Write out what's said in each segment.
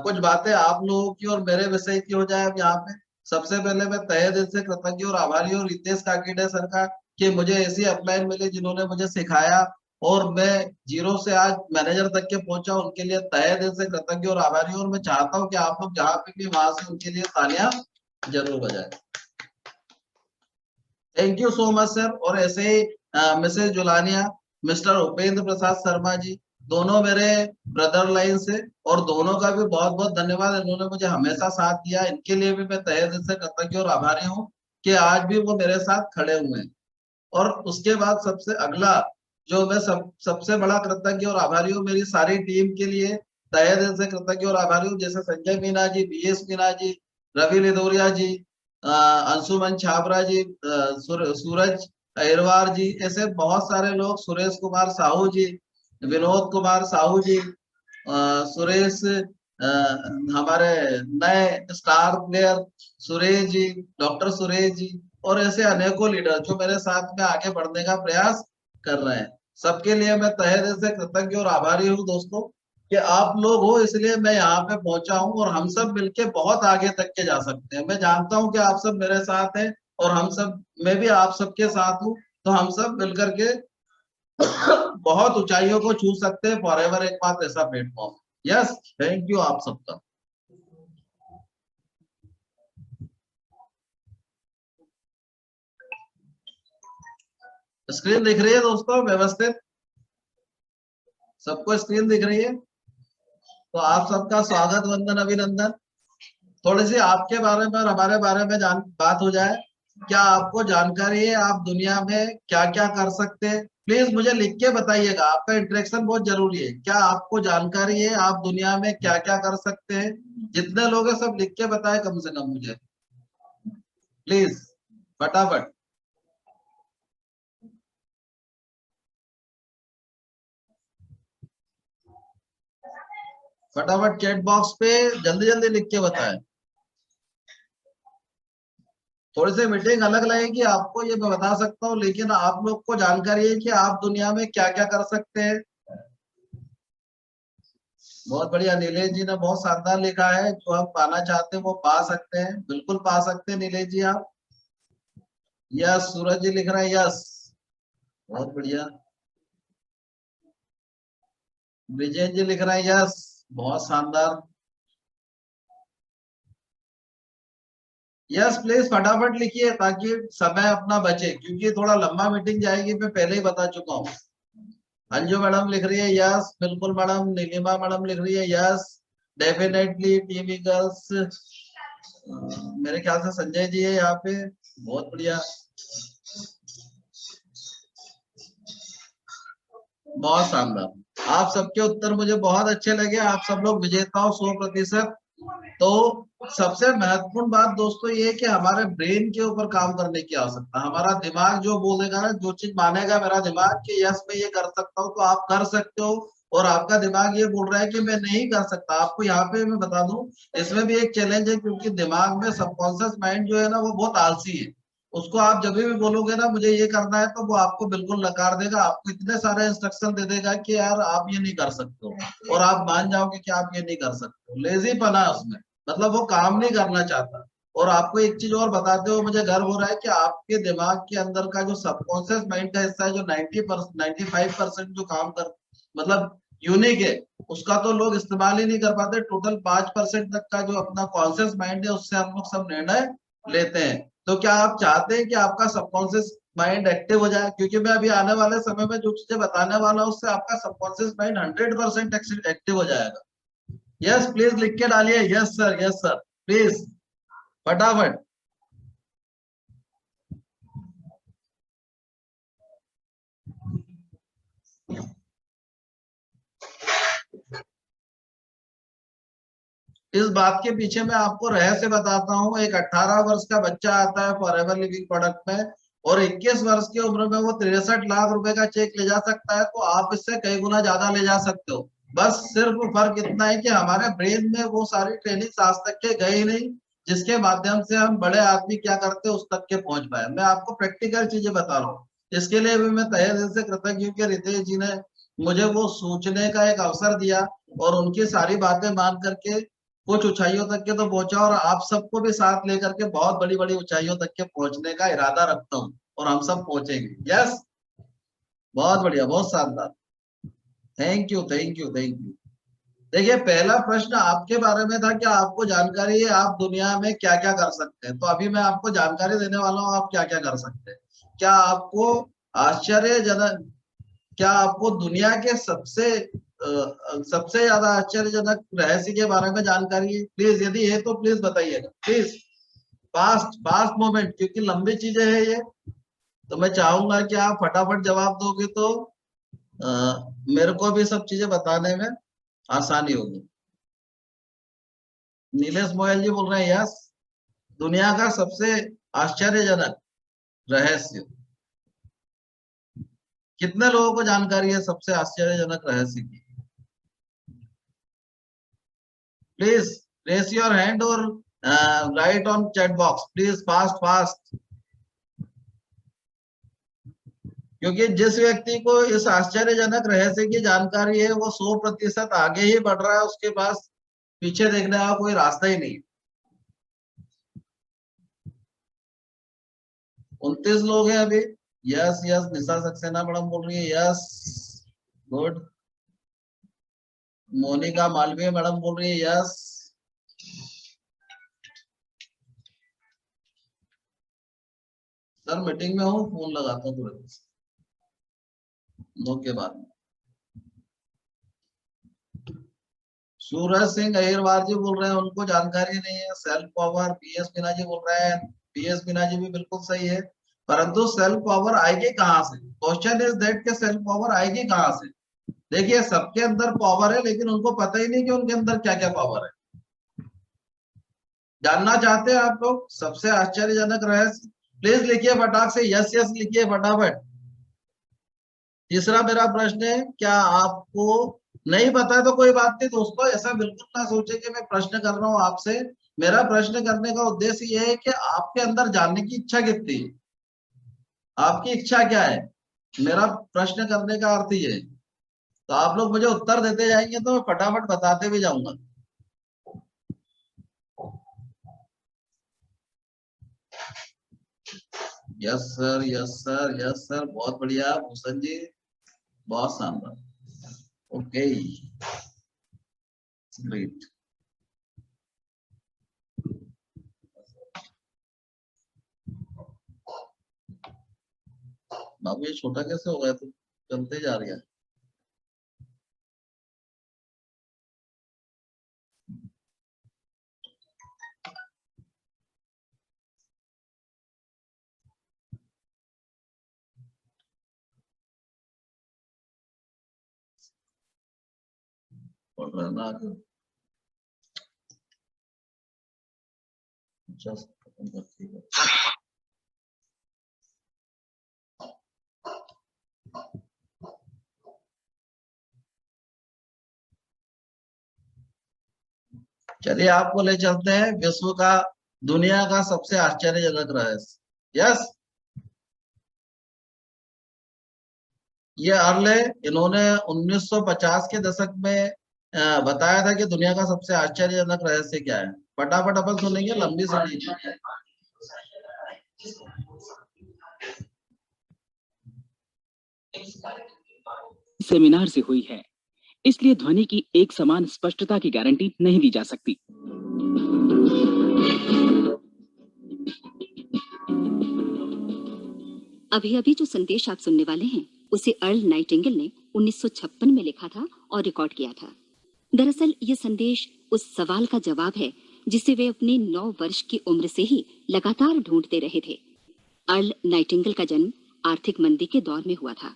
कुछ बातें आप लोगों की और मेरे विषय की हो जाए अब यहाँ पे। सबसे पहले मैं तहे दिल से कृतज्ञ और आभारी हूँ रितेश काकीडे सर का, कि मुझे ऐसी अपलाइन मिली जिन्होंने मुझे सिखाया और मैं जीरो से आज मैनेजर तक के पहुंचा। उनके लिए तहे दिल से कृतज्ञ और आभारी हूँ, और मैं चाहता हूँ कि आप लोग जहाँ पे भी वहां से उनके लिए तालियां जरूर बजाएं। Thank you so much sir. और ऐसे ही मिसेज जुलानिया, मिस्टर उपेंद्र प्रसाद शर्मा जी, दोनों मेरे ब्रदर लाइन से, और दोनों का भी बहुत बहुत धन्यवाद। इन्होंने मुझे हमेशा साथ दिया, इनके लिए भी मैं तहे दिल से कृतज्ञ और आभारी हूँ कि आज भी वो मेरे साथ खड़े हुए हैं। और उसके बाद सबसे अगला जो मैं सबसे बड़ा कृतज्ञ और आभारी हूँ मेरी सारी टीम के लिए, तहे दिल से कृतज्ञ और आभारी हूँ। जैसे संजय मीना जी, बीएस मीना जी, रवि लिदोरिया जी, अंशुमन छाबरा जी, सूरज अहिरवार जी, ऐसे बहुत सारे लोग, सुरेश कुमार साहू जी, विनोद कुमार साहू जी, सुरेश, हमारे नए star player Suresh ji, doctor Suresh ji, और ऐसे अनेकों लीडर जो मेरे साथ में आगे बढ़ने का प्रयास कर रहे हैं। सबके लिए मैं तहे दिल से कृतज्ञ और आभारी हूँ दोस्तों, कि आप लोग हो इसलिए मैं यहाँ पे पहुंचा हूँ, और हम सब मिलके बहुत आगे तक के जा सकते हैं। मैं जानता हूँ कि आप सब मेरे साथ हैं, और हम सब, मैं भी आप सबके साथ हूँ, तो हम सब मिलकर के बहुत ऊंचाइयों को छू सकते हैं। फॉरएवर एक बात ऐसा प्लेटफॉर्म। यस, थैंक यू आप सबका। स्क्रीन दिख रही है दोस्तों व्यवस्थित? सबको स्क्रीन दिख रही है? तो आप सबका स्वागत, वंदन, अभिनंदन। थोड़ी सी आपके बारे में और हमारे बारे में बात हो जाए। क्या आपको जानकारी है आप दुनिया में क्या क्या कर सकते हैं? प्लीज मुझे लिख के बताइएगा, आपका इंटरेक्शन बहुत जरूरी है। क्या आपको जानकारी है आप दुनिया में क्या क्या कर सकते हैं? जितने लोग हैं सब लिख के बताए कम से कम मुझे, प्लीज, फटाफट। फटाफट चैट बॉक्स पे जल्दी जल्दी लिख के बताएं। थोड़ी सी मीटिंग अलग लगेगी आपको, ये मैं बता सकता हूँ, लेकिन आप लोग को जानकारी है कि आप दुनिया में क्या क्या कर सकते हैं। बहुत बढ़िया, नीलेश जी ने बहुत शानदार लिखा है। जो हम पाना चाहते हैं वो पा सकते हैं, बिल्कुल पा सकते हैं नीलेश जी आप। यस, सूरज जी लिख रहे हैं यस, बहुत बढ़िया। विजय जी लिख रहे हैं यस, बहुत शानदार। यस प्लीज फटाफट लिखिए ताकि समय अपना बचे, क्योंकि थोड़ा लंबा मीटिंग जाएगी, मैं पहले ही बता चुका हूँ। अंजू मैडम लिख रही है यस, बिल्कुल मैडम। नीलिमा मैडम लिख रही है यस, डेफिनेटली। टीवी गर्ल्स, मेरे ख्याल से संजय जी है यहाँ पे, बहुत बढ़िया, बहुत शानदार। आप सबके उत्तर मुझे बहुत अच्छे लगे। आप सब लोग विजेता हो 100%। तो सबसे महत्वपूर्ण बात दोस्तों ये है कि हमारे ब्रेन के ऊपर काम करने की आवश्यकता। हमारा दिमाग जो बोलेगा ना, जो चीज मानेगा मेरा दिमाग कि यस मैं ये कर सकता हूँ, तो आप कर सकते हो। और आपका दिमाग ये बोल रहा है कि मैं नहीं कर सकता, आपको यहाँ पे मैं बता दूं, इसमें भी एक चैलेंज है, क्योंकि दिमाग में सबकॉन्शियस माइंड जो है ना वो बहुत आलसी है। उसको आप जब भी बोलोगे ना मुझे ये करना है, तो वो आपको बिल्कुल नकार देगा, आपको इतने सारे इंस्ट्रक्शन दे देगा कि यार आप ये नहीं कर सकते हो, और आप मान जाओगे कि आप ये नहीं कर सकते हो। लेजी पना है उसमें, मतलब वो काम नहीं करना चाहता। और आपको एक चीज और बताते हो मुझे गर्व हो रहा है कि आपके दिमाग के अंदर का जो सबकॉन्शियस माइंड का हिस्सा है, जो 95% जो काम कर, मतलब यूनिक है, उसका तो लोग इस्तेमाल ही नहीं कर पाते। टोटल 5% तक का जो अपना कॉन्शियस माइंड है, उससे हम लोग सब निर्णय लेते हैं। तो क्या आप चाहते हैं कि आपका सबकॉन्शियस माइंड एक्टिव हो जाए? क्योंकि मैं अभी आने वाले समय में जो चीजें बताने वाला हूँ, उससे आपका सबकॉन्शियस माइंड 100% एक्टिव हो जाएगा। यस प्लीज लिख के डालिए, yes sir, yes sir, please फटाफट। इस बात के पीछे मैं आपको रहस्य बताता हूँ। एक 18 वर्ष का बच्चा आता है फॉरएवर लिविंग प्रोडक्ट में, और 21 वर्ष की उम्र में वो 63 लाख रुपए का चेक ले जा सकता है। तो आप इससे कई गुना ज्यादा ले जा सकते हो। बस सिर्फ फर्क इतना है कि हमारे ब्रेन में वो सारी ट्रेनिंग आज तक के गई नहीं, जिसके माध्यम से हम बड़े आदमी क्या करते हैं उस तक के पहुंच पाए। मैं आपको प्रैक्टिकल चीजें बता रहा हूँ। इसके लिए भी मैं तहे दिल से कृतज्ञ हूँ कि रितेश जी ने मुझे वो सोचने का एक अवसर दिया और उनकी सारी बातें मान करके कुछ ऊंचाइयों तक के तो पहुंचा, और आप सबको भी साथ लेकर के बहुत बड़ी बड़ी ऊंचाइयों तक के पहुंचने का इरादा रखता हूँ, और हम सब पहुंचेंगे। यस, बहुत बढ़िया, बहुत शानदार। Thank you, thank you, thank you. देखिए, पहला प्रश्न आपके बारे में था कि आपको जानकारी है आप दुनिया में क्या क्या कर सकते हैं, तो अभी मैं आपको जानकारी देने वाला हूँ आप क्या क्या कर सकते हैं। क्या आपको आश्चर्यजनक, क्या आपको दुनिया के सबसे ज्यादा आश्चर्यजनक रहस्य के बारे में जानकारी है? प्लीज, यदि है तो प्लीज बताइएगा, प्लीज। फास्ट फास्ट मोमेंट, क्योंकि लंबी चीजें हैं ये, तो मैं चाहूंगा कि आप फटाफट जवाब दोगे तो अ, मेरे को भी सब चीजें बताने में आसानी होगी। नीलेश मोयल जी बोल रहे हैं यस, दुनिया का सबसे आश्चर्यजनक रहस्य। कितने लोगों को जानकारी है सबसे आश्चर्यजनक रहस्य की? प्लीज रेस योर हैंड और right on chat box, please fast fast. क्योंकि जिस व्यक्ति को इस आश्चर्यजनक रहस्य की जानकारी है वो 100% आगे ही बढ़ रहा है, उसके पास पीछे देखने का कोई रास्ता ही नहीं। 29 लोग हैं अभी। Yes yes, Nisha Saxena madam बोल रही है yes, good. Monika Malviya madam बोल रही है यस। सर मीटिंग में हूँ, फोन लगाता हूँ तुरंत, दो के बाद। सूरज सिंह अहिरवार जी बोल रहे हैं उनको जानकारी नहीं है self power. PS Meena ji बोल रहे हैं, पीएस मीना जी भी बिल्कुल सही है, परंतु सेल्फ पावर आएगी कहाँ से? क्वेश्चन इज दैट के सेल्फ पावर आएगी कहाँ से? देखिए, सबके अंदर पावर है, लेकिन उनको पता ही नहीं कि उनके अंदर क्या क्या पावर है। जानना चाहते हैं आप लोग सबसे आश्चर्यजनक रहस्य? प्लीज लिखिए फटाक से, यस यस लिखिए फटाफट। तीसरा मेरा प्रश्न है, क्या आपको नहीं पता है तो कोई बात नहीं दोस्तों, ऐसा बिल्कुल ना सोचे कि मैं प्रश्न कर रहा हूं आपसे। मेरा प्रश्न करने का उद्देश्य ये है कि आपके अंदर जानने की इच्छा कितनी है, आपकी इच्छा क्या है। मेरा प्रश्न करने का अर्थ ये है। तो आप लोग मुझे उत्तर देते जाएंगे तो मैं फटाफट बताते भी जाऊंगा। Yes sir, yes sir, yes sir, बहुत बढ़िया भूषण जी, बहुत शानदार। Okay, great. बाबू ये छोटा कैसे हो गया, तो चलते जा रही है। पढ़ रहा ना आगे, जस्ट खत्म करती है। चलिए आपको ले चलते हैं विश्व का, दुनिया का सबसे आश्चर्यजनक रहस्य। यस, ये अर्ल है, इन्होंने 1950 के दशक में बताया था कि दुनिया का सबसे आश्चर्यजनक रहस्य क्या है। फटाफट अपन सुनेंगे, लंबी सुनिए। सेमिनार से हुई है, इसलिए ध्वनि की एक समान स्पष्टता की गारंटी नहीं दी जा सकती। अभी अभी जो संदेश आप सुनने वाले हैं उसे अर्ल नाइटिंगेल ने 1956 में लिखा था और रिकॉर्ड किया था। दरअसल ये संदेश उस सवाल का जवाब है जिसे वे अपनी 9 वर्ष की उम्र से ही लगातार ढूंढते रहे थे। अर्ल नाइटिंगेल का जन्म आर्थिक मंदी के दौर में हुआ था।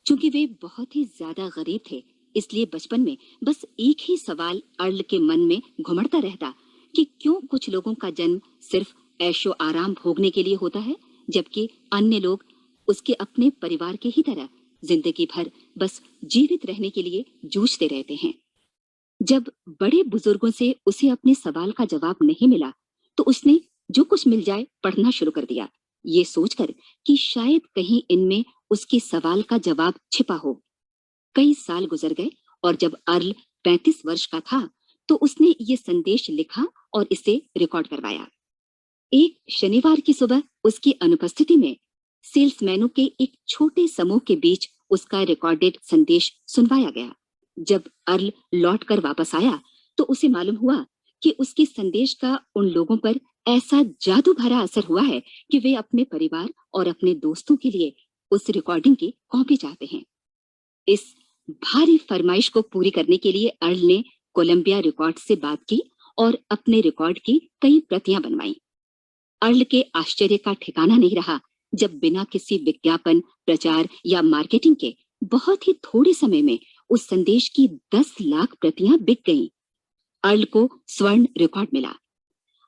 चूंकि वे बहुत ही ज्यादा गरीब थे, इसलिए बचपन में बस एक ही सवाल अर्ल के मन में घुमड़ता रहता कि क्यों कुछ लोगों का जन्म सिर्फ ऐशो आराम भोगने के लिए होता है, जबकि अन्य लोग उसके अपने परिवार के ही तरह जिंदगी भर बस जीवित रहने के लिए जूझते रहते हैं। जब बड़े बुजुर्गों से उसे अपने सवाल का जवाब नहीं मिला, तो उसने जो कुछ मिल जाए पढ़ना शुरू कर दिया, ये सोचकर कि शायद कहीं इनमें उसके सवाल का जवाब छिपा हो। कई साल गुजर गए और जब अर्ल 35 वर्ष का था तो उसने ये संदेश लिखा और इसे रिकॉर्ड करवाया। एक शनिवार की सुबह उसकी अनुपस्थिति में सेल्समैनों के एक छोटे समूह के बीच उसका रिकॉर्डेड संदेश सुनवाया गया। जब अर्ल लौटकर वापस आया तो उसे मालूम हुआ कि उसके संदेश का उन लोगों पर ऐसा जादू भरा असर हुआ है कि वे अपने परिवार और अपने दोस्तों के लिए उस रिकॉर्डिंग की कॉपी चाहते हैं। इस भारी फरमाइश को पूरी करने के लिए अर्ल ने कोलंबिया रिकॉर्ड से बात की और अपने रिकॉर्ड की कई प्रतियां बनवाई। अर्ल के आश्चर्य का ठिकाना नहीं रहा जब बिना किसी विज्ञापन, प्रचार या मार्केटिंग के बहुत ही थोड़े समय में उस संदेश की 10 लाख प्रतियां बिक गईं। अर्ल को स्वर्ण रिकॉर्ड मिला।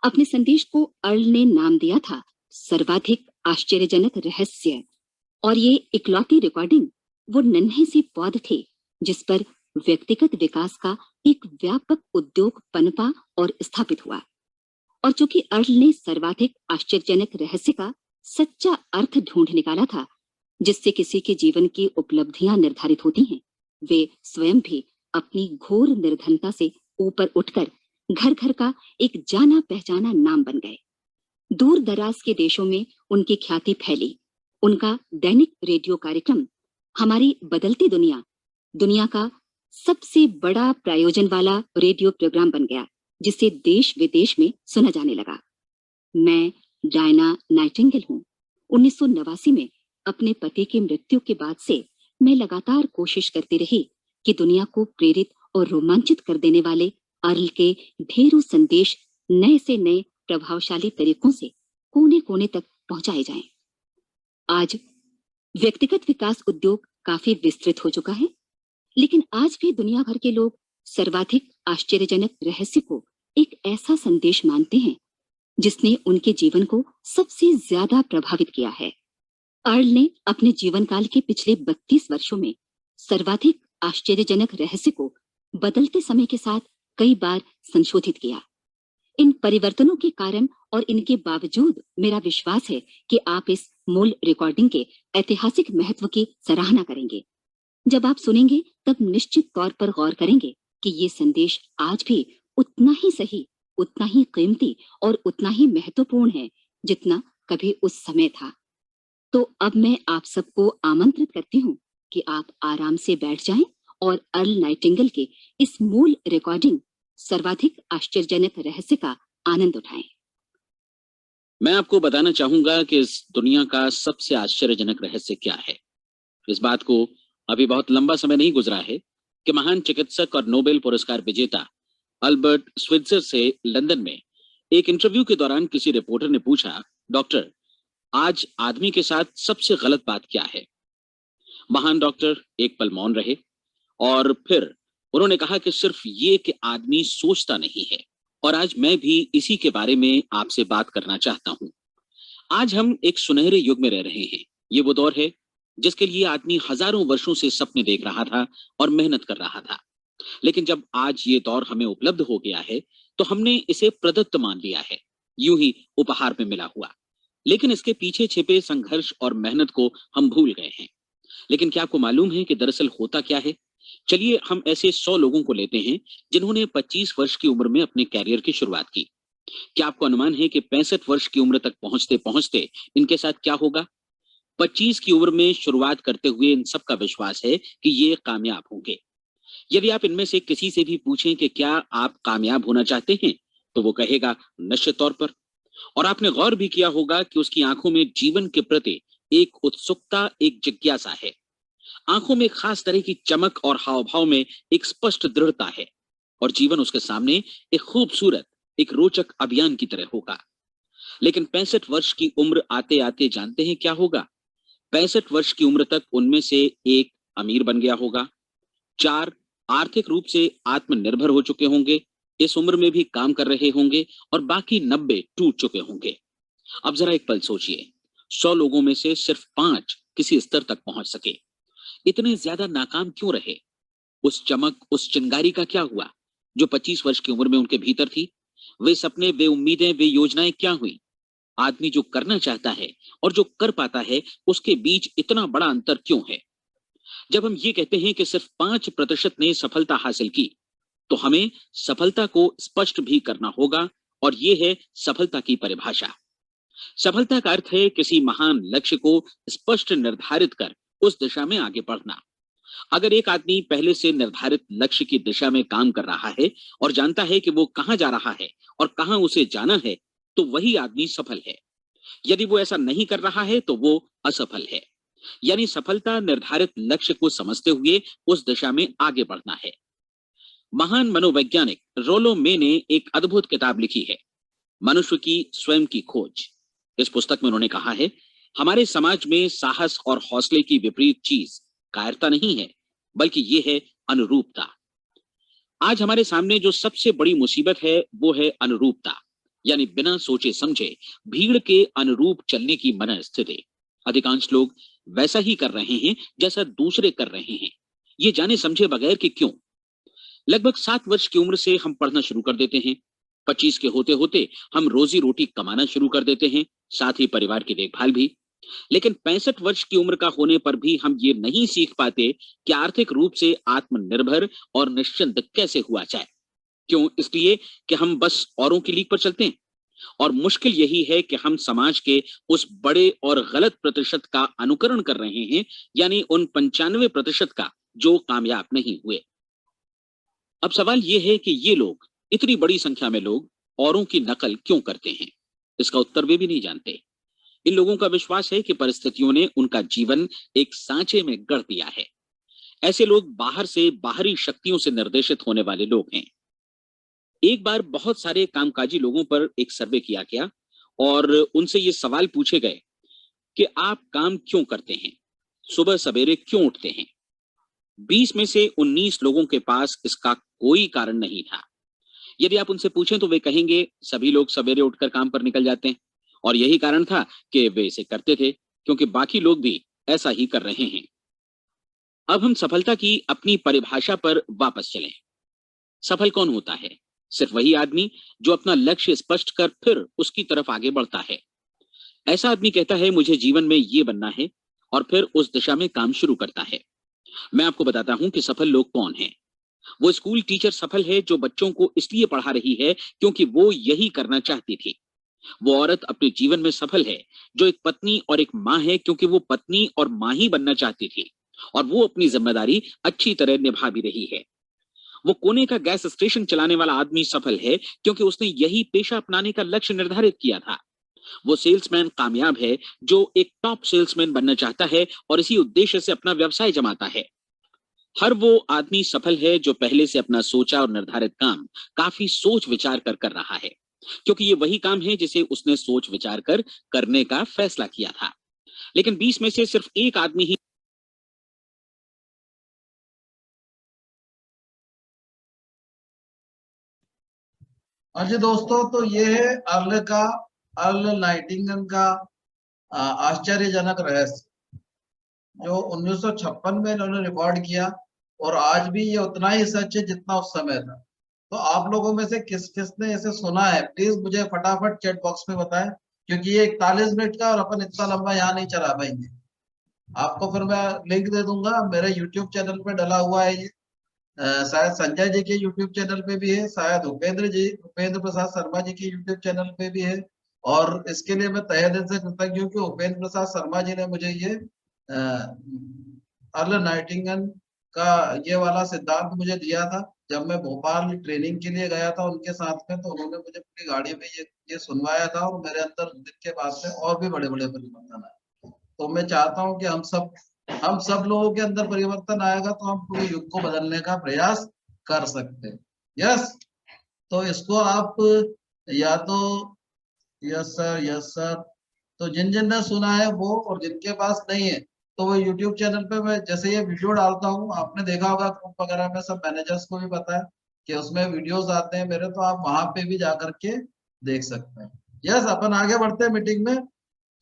अपने संदेश को अर्ल ने नाम दिया था सर्वाधिक आश्चर्यजनक रहस्य, और ये इकलौती रिकॉर्डिंग वो नन्हे से पौध थे जिस पर व्यक्तिगत विकास का एक व्यापक उद्योग पनपा और स्थापित हुआ। और चूंकि अर्ल ने सर्वाधिक आश्चर्यजनक रहस्य का सच्चा अर्थ ढूंढ निकाला था जिससे किसी के जीवन की उपलब्धियां निर्धारित होती हैं, वे स्वयं भी अपनी घोर निर्धनता से ऊपर उठकर घर घर का एक जाना पहचाना नाम बन गए। दूर दराज के देशों में उनकी ख्याति फैली। उनका दैनिक रेडियो कार्यक्रम हमारी बदलती दुनिया का सबसे बड़ा प्रायोजन वाला रेडियो प्रोग्राम बन गया जिसे देश विदेश में सुना जाने लगा। मैं डायना नाइटिंगेल हूँ। 1989 में अपने पति की मृत्यु के बाद से मैं लगातार कोशिश करती रही कि दुनिया को प्रेरित और रोमांचित कर देने वाले अर्ल के ढेरों संदेश नए से नए प्रभावशाली तरीकों से कोने कोने तक पहुंचाए जाएं। आज व्यक्तिगत विकास उद्योग काफी विस्तृत हो चुका है, लेकिन आज भी दुनिया भर के लोग सर्वाधिक आश्चर्यजनक रहस्य को एक ऐसा संदेश मानते हैं जिसने उनके जीवन को सबसे ज्यादा प्रभावित किया है। अर्ल ने अपने जीवन काल के पिछले 32 वर्षों में सर्वाधिक आश्चर्यजनक रहस्य को बदलते समय के साथ कई बार संशोधित किया। इन परिवर्तनों के कारण और इनके बावजूद मेरा विश्वास है कि आप इस मूल रिकॉर्डिंग के ऐतिहासिक महत्व की सराहना करेंगे। जब आप सुनेंगे तब निश्चित तौर पर गौर करेंगे कि ये संदेश आज भी उतना ही सही, उतना ही कीमती और उतना ही महत्वपूर्ण है जितना कभी उस समय था। तो अब मैं आप सबको आमंत्रित करती हूँ कि आप आराम से बैठ जाएं और अर्ल नाइटिंगेल के इस मूल रिकॉर्डिंग सर्वाधिक आश्चर्यजनक रहस्य का आनंद उठाएं। मैं आपको बताना चाहूंगा कि इस दुनिया का सबसे आश्चर्यजनक रहस्य क्या है। इस बात को अभी बहुत लंबा समय नहीं गुजरा है कि महान चिकित्सक और नोबेल पुरस्कार विजेता अल्बर्ट स्विट्जर से लंदन में एक इंटरव्यू के दौरान किसी रिपोर्टर ने पूछा, डॉक्टर, आज आदमी के साथ सबसे गलत बात क्या है? महान डॉक्टर एक पल मौन रहे और फिर उन्होंने कहा कि सिर्फ ये कि आदमी सोचता नहीं है। और आज मैं भी इसी के बारे में आपसे बात करना चाहता हूं। आज हम एक सुनहरे युग में रह रहे हैं। ये वो दौर है जिसके लिए आदमी हजारों वर्षों से सपने देख रहा था और मेहनत कर रहा था। लेकिन जब आज ये दौर हमें उपलब्ध हो गया है तो हमने इसे प्रदत्त मान लिया है, यूं ही उपहार में मिला हुआ। लेकिन इसके पीछे छिपे संघर्ष और मेहनत को हम भूल गए हैं। लेकिन क्या आपको मालूम है कि दरअसल होता क्या है? चलिए हम ऐसे 100 लोगों को लेते हैं जिन्होंने 25 वर्ष की उम्र में अपने कैरियर की शुरुआत की। क्या आपको अनुमान है कि 65 वर्ष की उम्र तक पहुंचते पहुंचते इनके साथ क्या होगा? 25 की उम्र में शुरुआत करते हुए इन सबका विश्वास है कि ये कामयाब होंगे। यदि आप इनमें से किसी से भी पूछें कि क्या आप कामयाब होना चाहते हैं तो वो कहेगा निश्चित तौर पर। और आपने गौर भी किया होगा कि उसकी आंखों में जीवन के प्रति एक उत्सुकता, एक जिज्ञासा है। आंखों में खास तरह की चमक और हाव भाव में एक स्पष्ट दृढ़ता है और जीवन उसके सामने एक खूबसूरत, एक रोचक अभियान की तरह होगा। लेकिन 65 वर्ष की उम्र आते आते जानते हैं क्या होगा? 65 वर्ष की उम्र तक उनमें से एक अमीर बन गया होगा, 4 आर्थिक रूप से आत्मनिर्भर हो चुके होंगे, इस उम्र में भी काम कर रहे होंगे और बाकी 90 टूट चुके होंगे। अब जरा एक पल सोचिए, 100 लोगों में से सिर्फ 5 किसी स्तर तक पहुंच सके। इतने ज्यादा नाकाम क्यों रहे? उस चमक, उस चिंगारी का क्या हुआ जो 25 वर्ष की उम्र में उनके भीतर थी? वे सपने, वे उम्मीदें, वे योजनाएं क्या हुई? आदमी जो करना चाहता है और जो कर पाता है उसके बीच इतना बड़ा अंतर क्यों है? जब हम ये कहते हैं कि सिर्फ 5% ने सफलता हासिल की, तो हमें सफलता को स्पष्ट भी करना होगा, और ये है सफलता की परिभाषा। सफलता का अर्थ है किसी महान लक्ष्य को स्पष्ट निर्धारित कर उस दिशा में आगे बढ़ना। अगर एक आदमी पहले से निर्धारित लक्ष्य की दिशा में काम कर रहा है और जानता है कि वो कहां जा रहा है और कहां उसे जाना है, तो वही आदमी सफल है। यदि वो ऐसा नहीं कर रहा है तो वो असफल है। यानी सफलता निर्धारित लक्ष्य को समझते हुए उस दिशा में आगे बढ़ना है। महान मनोवैज्ञानिक रोलो मे ने एक अद्भुत किताब लिखी है, मनुष्य की स्वयं की खोज। इस पुस्तक में उन्होंने कहा है, हमारे समाज में साहस और हौसले की विपरीत चीज कायरता नहीं है, बल्कि ये है अनुरूपता। आज हमारे सामने जो सबसे बड़ी मुसीबत है वो है अनुरूपता, यानी बिना सोचे समझे भीड़ के अनुरूप चलने की मन स्थिति। अधिकांश लोग वैसा ही कर रहे हैं जैसा दूसरे कर रहे हैं, ये जाने समझे बगैर कि क्यों। लगभग 7 वर्ष की उम्र से हम पढ़ना शुरू कर देते हैं। 25 के होते होते हम रोजी रोटी कमाना शुरू कर देते हैं, साथ ही परिवार की देखभाल भी। लेकिन 65 वर्ष की उम्र का होने पर भी हम ये नहीं सीख पाते कि आर्थिक रूप से आत्मनिर्भर और निश्चिंत कैसे हुआ जाए। क्यों? इसलिए कि हम बस औरों की लीक पर चलते हैं। और मुश्किल यही है कि हम समाज के उस बड़े और गलत प्रतिशत का अनुकरण कर रहे हैं, यानी उन 95% का जो कामयाब नहीं हुए। अब सवाल यह है कि ये लोग, इतनी बड़ी संख्या में लोग, औरों की नकल क्यों करते हैं? इसका उत्तर वे भी नहीं जानते। इन लोगों का विश्वास है कि परिस्थितियों ने उनका जीवन एक सांचे में गढ़ दिया है। ऐसे लोग बाहर से बाहरी शक्तियों से निर्देशित होने वाले लोग हैं। एक बार बहुत सारे कामकाजी लोगों पर एक सर्वे किया गया और उनसे ये सवाल पूछे गए कि आप काम क्यों करते हैं, सुबह सवेरे क्यों उठते हैं। 20 में से 19 लोगों के पास इसका कोई कारण नहीं था। यदि आप उनसे पूछें तो वे कहेंगे सभी लोग सवेरे उठकर काम पर निकल जाते हैं, और यही कारण था कि वे इसे करते थे क्योंकि बाकी लोग भी ऐसा ही कर रहे हैं। अब हम सफलता की अपनी परिभाषा पर वापस चलें। सफल कौन होता है? सिर्फ वही आदमी जो अपना लक्ष्य स्पष्ट कर फिर उसकी तरफ आगे बढ़ता है। ऐसा आदमी कहता है मुझे जीवन में ये बनना है, और फिर उस दिशा में काम शुरू करता है। मैं आपको बताता हूं कि सफल लोग कौन हैं। वो स्कूल टीचर सफल है जो बच्चों को इसलिए पढ़ा रही है क्योंकि वो यही करना चाहती थी। वो औरत अपने जीवन में सफल है जो एक पत्नी और एक माँ है क्योंकि वो पत्नी और माँ ही बनना चाहती थी, और वो अपनी जिम्मेदारी अच्छी तरह निभा भी रही है। वो कोने का गैस स्टेशन चलाने वाला आदमी सफल है क्योंकि उसने यही पेशा अपनाने का लक्ष्य निर्धारित किया था। वो सेल्समैन कामयाब है जो एक टॉप सेल्समैन बनना चाहता है और इसी उद्देश्य से अपना व्यवसाय जमाता है। हर वो आदमी सफल है जो पहले से अपना सोचा और निर्धारित काम काफी सोच विचार कर रहा है, क्योंकि ये वही काम है जिसे उसने सोच विचार कर करने का फैसला किया था। लेकिन 20 में से सिर्फ एक आदमी ही हाँ जी दोस्तों, तो ये है अर्ल नाइटिंगेल का आश्चर्यजनक रहस्य जो 1956 में इन्होंने रिकॉर्ड किया, और आज भी ये उतना ही सच है जितना उस समय था। तो आप लोगों में से किस किसने इसे सुना है, प्लीज मुझे फटाफट चैट बॉक्स में बताएं, क्योंकि ये 41 मिनट का और अपन इतना लंबा यहाँ नहीं चला पाएंगे। आपको फिर मैं लिंक दे दूंगा, मेरे यूट्यूब चैनल पे डला हुआ है ये। शायद संजय जी के यूट्यूब चैनल पे भी है, शायद उपेंद्र प्रसाद शर्मा जी के यूट्यूब चैनल पे भी है। और इसके लिए मैं तहे दिल से कृतज्ञ हूँ कि उपेंद्र प्रसाद शर्मा जी ने मुझे ये अर्ल नाइटिंगेल का ये वाला सिद्धांत मुझे दिया था। जब मैं भोपाल ट्रेनिंग के लिए गया था उनके साथ में, तो उन्होंने मुझे पूरी गाड़ी में ये सुनवाया था, और मेरे अंदर दिन के बाद से और भी बड़े बड़े परिवर्तन आए। तो मैं चाहता हूँ कि हम सब लोगों के अंदर परिवर्तन आएगा तो हम पूरे युग को बदलने का प्रयास कर सकते हैं। यस, तो इसको आप या तो यस सर, तो जिन जिन ने सुना है वो, और जिनके पास नहीं है तो वो यूट्यूब चैनल पे मैं जैसे ये वीडियो डालता हूँ, आपने देखा होगा ग्रुप वगैरह में, सब मैनेजर्स को भी पता है कि उसमें वीडियोस आते हैं मेरे, तो आप वहां पे भी जाकर के देख सकते हैं। यस, अपन आगे बढ़ते हैं मीटिंग में।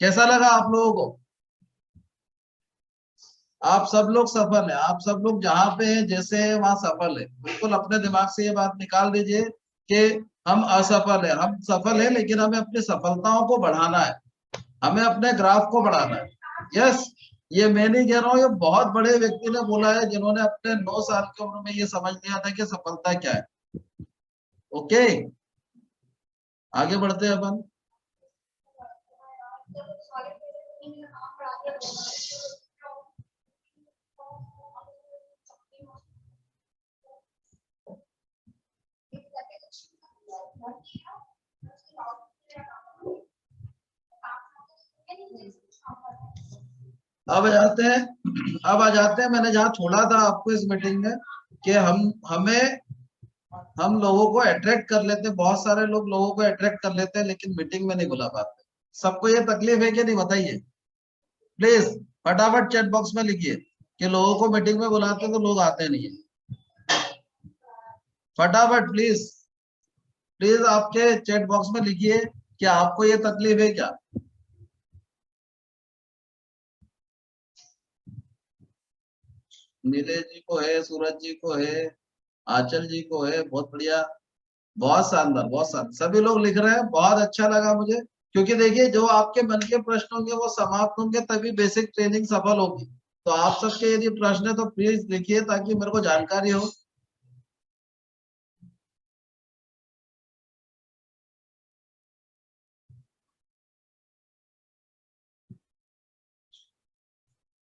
कैसा लगा आप लोगों को? आप सब लोग सफल है, आप सब लोग जहाँ पे हैं जैसे है वहां सफल है। बिल्कुल अपने दिमाग से ये बात निकाल दीजिए कि हम असफल है, हम सफल है, लेकिन हमें अपनी सफलताओं को बढ़ाना है, हमें अपने ग्राफ को बढ़ाना है। यस, ये मैं नहीं कह रहा हूँ, ये बहुत बड़े व्यक्ति ने बोला है, जिन्होंने अपने 9 साल की उम्र में ये समझ लिया था कि सफलता क्या है। ओके, आगे बढ़ते हैं अपन। अब आ जाते हैं मैंने जहाँ छोड़ा था आपको इस मीटिंग में, कि हम लोगों को अट्रैक्ट कर लेते हैं, बहुत सारे लोगों को अट्रैक्ट कर लेते हैं, लेकिन मीटिंग में नहीं बुला पाते। सबको ये तकलीफ है कि नहीं, बताइए प्लीज। फटाफट चैट बॉक्स में लिखिए कि लोगों को मीटिंग में बुलाते तो लोग आते नहीं है। फटाफट प्लीज, प्लीज आपके चैट बॉक्स में लिखिए कि आपको ये तकलीफ है क्या। नीलेश जी को है, सूरज जी को है, आंचल जी को है, बहुत बढ़िया, बहुत शानदार, बहुत शानदार, सभी लोग लिख रहे हैं, बहुत अच्छा लगा मुझे। क्योंकि देखिए, जो आपके मन के प्रश्न होंगे वो समाप्त होंगे, तभी बेसिक ट्रेनिंग सफल होगी। तो आप सबके यदि प्रश्न है तो प्लीज लिखिए, ताकि मेरे को जानकारी हो।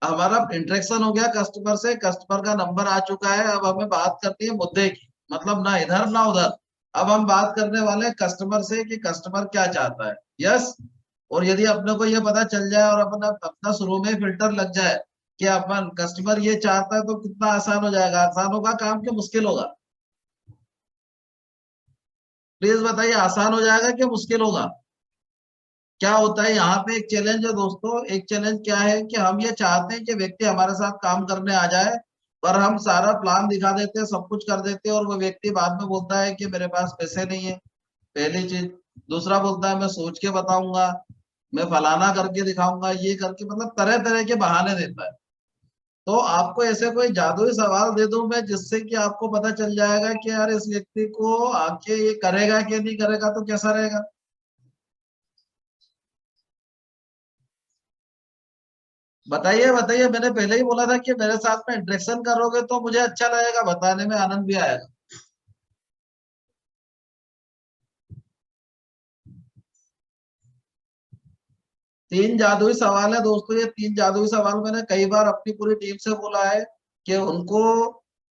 हमारा इंटरेक्शन हो गया कस्टमर से, कस्टमर का नंबर आ चुका है, अब हमें बात करनी है मुद्दे की, मतलब ना इधर ना उधर। अब हम बात करने वाले हैं कस्टमर से कि कस्टमर क्या चाहता है। यस। और यदि अपने को ये पता चल जाए और अपना अपना शुरू में फिल्टर लग जाए कि अपन कस्टमर ये चाहता है, तो कितना आसान हो जाएगा। आसान होगा काम कि मुश्किल होगा? प्लीज बताइए, आसान हो जाएगा कि मुश्किल होगा? क्या होता है यहाँ पे, एक चैलेंज है दोस्तों। एक चैलेंज क्या है कि हम ये चाहते हैं कि व्यक्ति हमारे साथ काम करने आ जाए, पर हम सारा प्लान दिखा देते हैं, सब कुछ कर देते हैं, और वो व्यक्ति बाद में बोलता है कि मेरे पास पैसे नहीं है, पहली चीज। दूसरा बोलता है मैं सोच के बताऊंगा, मैं फलाना करके दिखाऊंगा, ये करके, मतलब तरह तरह के बहाने देता है। तो आपको ऐसे कोई जादुई सवाल दे दूं मैं, जिससे कि आपको पता चल जाएगा कि यार इस व्यक्ति को आके ये करेगा कि नहीं करेगा, तो कैसा रहेगा? बताइए बताइए, मैंने पहले ही बोला था कि मेरे साथ में इंटरेक्शन करोगे तो मुझे अच्छा लगेगा, बताने में आनंद भी आएगा। तीन जादुई सवाल है दोस्तों, ये तीन जादुई सवाल मैंने कई बार अपनी पूरी टीम से बोला है कि उनको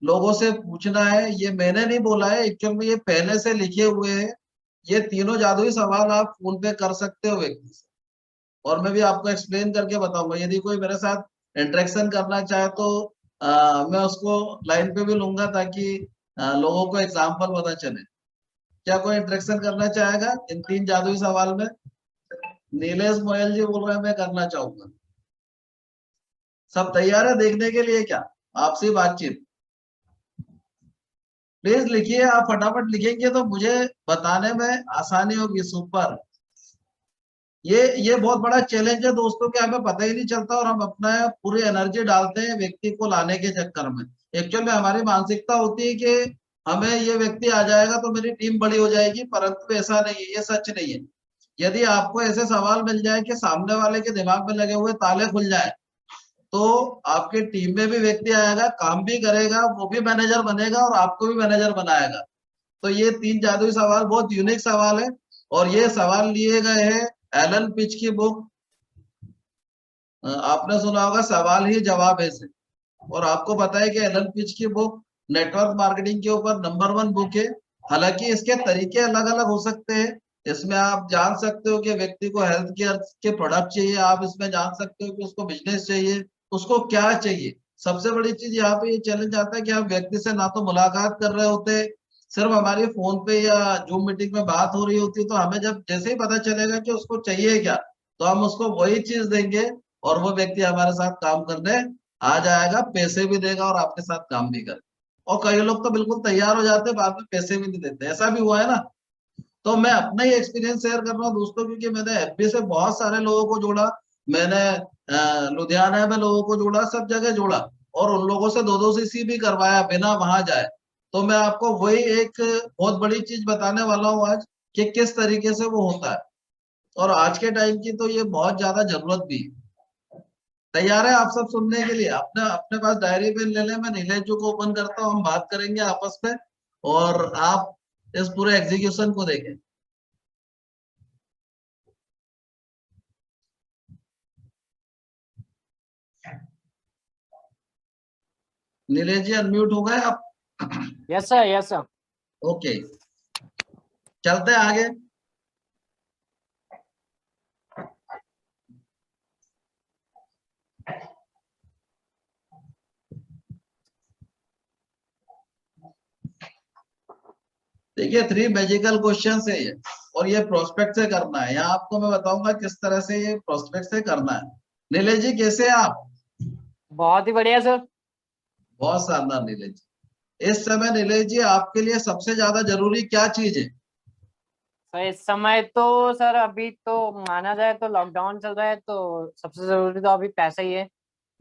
लोगों से पूछना है। ये मैंने नहीं बोला है, एक्चुअल में ये पहले से लिखे हुए हैं। ये तीनों जादुई सवाल आप फोन पे कर सकते हो व्यक्ति से, और मैं भी आपको एक्सप्लेन करके बताऊंगा। यदि कोई मेरे साथ इंटरेक्शन करना चाहे तो मैं उसको लाइन पे भी लूंगा, ताकि लोगों को एग्जाम्पल पता चले। क्या कोई इंटरेक्शन करना चाहेगा इन तीन जादुई सवाल में? नीलेश मोयल जी बोल रहे हैं मैं करना चाहूंगा। सब तैयार है देखने के लिए क्या? आपसी बातचीत। प्लीज लिखिए, आप फटाफट लिखेंगे तो मुझे बताने में आसानी होगी। सुपर। ये बहुत बड़ा चैलेंज है दोस्तों, कि हमें पता ही नहीं चलता, और हम अपना पूरी एनर्जी डालते हैं व्यक्ति को लाने के चक्कर में। एक्चुअल में हमारी मानसिकता होती है कि हमें ये व्यक्ति आ जाएगा तो मेरी टीम बड़ी हो जाएगी, परंतु ऐसा नहीं है, ये सच नहीं है। यदि आपको ऐसे सवाल मिल जाए कि सामने वाले के दिमाग में लगे हुए ताले खुल जाए, तो आपकी टीम में भी व्यक्ति आएगा, काम भी करेगा, वो भी मैनेजर बनेगा और आपको भी मैनेजर बनाएगा। तो ये तीन जादुई सवाल बहुत यूनिक सवाल है, और ये सवाल लिए गए हैं एलन पिच की बुक, आपने सुना होगा सवाल ही जवाब है से। और आपको पता है कि एलन पिच की बुक नेटवर्क मार्केटिंग के ऊपर नंबर 1 बुक है। हालांकि इसके तरीके अलग अलग हो सकते हैं। इसमें आप जान सकते हो कि व्यक्ति को हेल्थ केयर के प्रोडक्ट चाहिए, आप इसमें जान सकते हो कि उसको बिजनेस चाहिए, उसको क्या चाहिए। सबसे बड़ी चीज यहाँ पे ये चैलेंज आता है कि हम व्यक्ति से ना तो मुलाकात कर रहे होते, सिर्फ हमारी फोन पे या जूम मीटिंग में बात हो रही होती, तो हमें जब जैसे ही पता चलेगा कि उसको चाहिए क्या, तो हम उसको वही चीज देंगे, और वो व्यक्ति हमारे साथ काम करने आ जाएगा, पैसे भी देगा और आपके साथ काम भी करेगा। और कई लोग तो बिल्कुल तैयार हो जाते हैं, बाद में पैसे भी नहीं देते, ऐसा भी हुआ है ना। तो मैं अपना ही एक्सपीरियंस शेयर कर रहा हूँ दोस्तों, क्योंकि मैंने एफबी से बहुत सारे लोगों को जोड़ा, मैंने लुधियाना में लोगों को जोड़ा, सब जगह जोड़ा, और उन लोगों से 2-2 सीसी भी करवाया बिना वहां जाए। तो मैं आपको वही एक बहुत बड़ी चीज बताने वाला हूँ आज, कि किस तरीके से वो होता है, और आज के टाइम की तो ये बहुत ज्यादा जरूरत भी है। तैयार है आप सब सुनने के लिए? अपने अपने पास डायरी पेन ले लें, मैं नीलेश जी को ओपन करता हूँ, हम बात करेंगे आपस में और आप इस पूरे एग्जीक्यूशन को देखें। नीलेश जी अनम्यूट हो गए आप? Yes sir, yes sir. Okay, चलते हैं आगे। देखिए 3 मैजिकल क्वेश्चन है ये, और ये प्रोस्पेक्ट से करना है। यहाँ आपको मैं बताऊंगा किस तरह से ये प्रोस्पेक्ट से करना है। नीलेश जी कैसे हैं आप? बहुत ही बढ़िया सर। बहुत शानदार नीलेश जी। इस समय नीलेश जी आपके लिए सबसे ज्यादा जरूरी क्या चीज है? सर इस समय तो सर अभी तो माना जाए तो लॉकडाउन चल रहा है, तो सबसे जरूरी तो अभी पैसा ही है।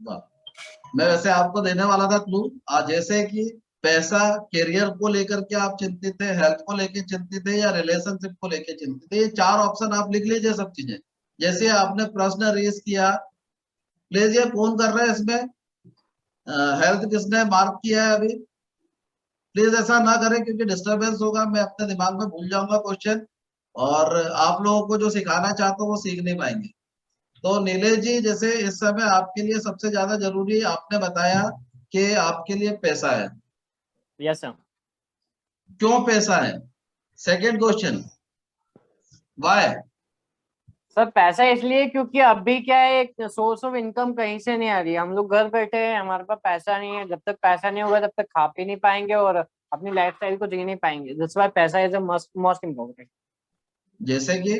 वाह। मैं वैसे आपको देने वाला था क्लू, आज जैसे कि पैसा, करियर को लेकर के आप चिंतित है, हेल्थ को लेकर चिंतित है, या रिलेशनशिप को लेकर चिंतित है, ये 4 ऑप्शन आप लिख लीजिए सब चीजें। जैसे आपने प्रश्न रेज किया, प्लीज ये कौन कर रहा है इसमें, हेल्थ किसने मार्क किया है अभी? प्लीज ऐसा ना करें क्योंकि डिस्टरबेंस होगा, मैं अपने दिमाग में भूल जाऊंगा क्वेश्चन, और आप लोगों को जो सिखाना चाहता हूँ वो सीख नहीं पाएंगे। तो नीलेश जी जैसे इस समय आपके लिए सबसे ज्यादा जरूरी आपने बताया कि आपके लिए पैसा है। Yes sir. क्यों पैसा है? Second question, Y? सर पैसा इसलिए क्योंकि अभी क्या है, एक सोर्स ऑफ इनकम कहीं से नहीं आ रही है। हम लोग घर बैठे हैं, हमारे पास पैसा नहीं है। जब तक पैसा नहीं होगा तब तक खा पी नहीं पाएंगे और अपनी लाइफ स्टाइल को जी नहीं पाएंगे। दैट्स व्हाई पैसा इज द मोस्ट इम्पोर्टेंट। जैसे कि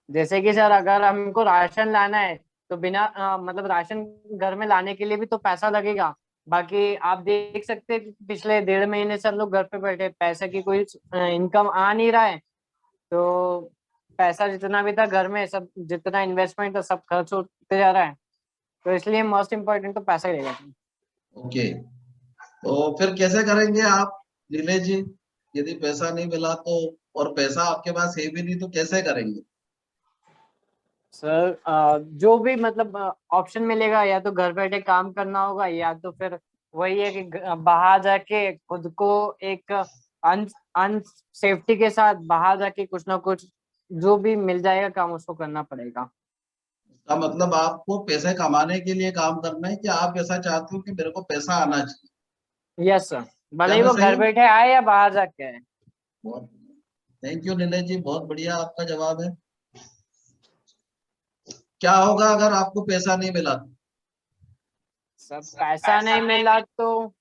जैसे कि सर अगर हमको राशन लाना है तो बिना मतलब राशन घर में लाने के लिए भी तो पैसा लगेगा। बाकी आप देख सकते हैं कि पिछले 1.5 महीने से हम लोग घर पे बैठे, पैसे की कोई इनकम आ नहीं रहा है। तो पैसा जितना भी था घर में, सब जितना इन्वेस्टमेंट था सब खर्च होते जा रहा है। तो इसलिए मोस्ट इम्पोर्टेंट तो पैसा ही रहेगा। ओके, तो फिर कैसे करेंगे आप नीलेश जी? यदि पैसा नहीं मिला तो, और पैसा आपके पास है भी नहीं, तो कैसे करेंगे? सर जो भी मतलब ऑप्शन मिलेगा, या तो घर बैठे काम करना होगा, या तो फिर वही है कि बाहर जाके खुद को एक अन अन सेफ्टी के साथ बाहर जाके कुछ ना कुछ जो भी मिल जाएगा काम उसको करना पड़ेगा। इसका मतलब आपको पैसे कमाने के लिए काम करना है, कि आप ऐसा चाहते हो कि मेरे को पैसा आना चाहिए? यस सर, भले क्या ही मैं वो सही घर हूँ? बैठे आए या बाहर जाके आए। बहुत थैंक यू नीलेश जी, बहुत बढ़िया आपका जवाब है। क्या होगा अगर आपको पैसा नहीं मिला तो? सब पैसा नहीं मिला तो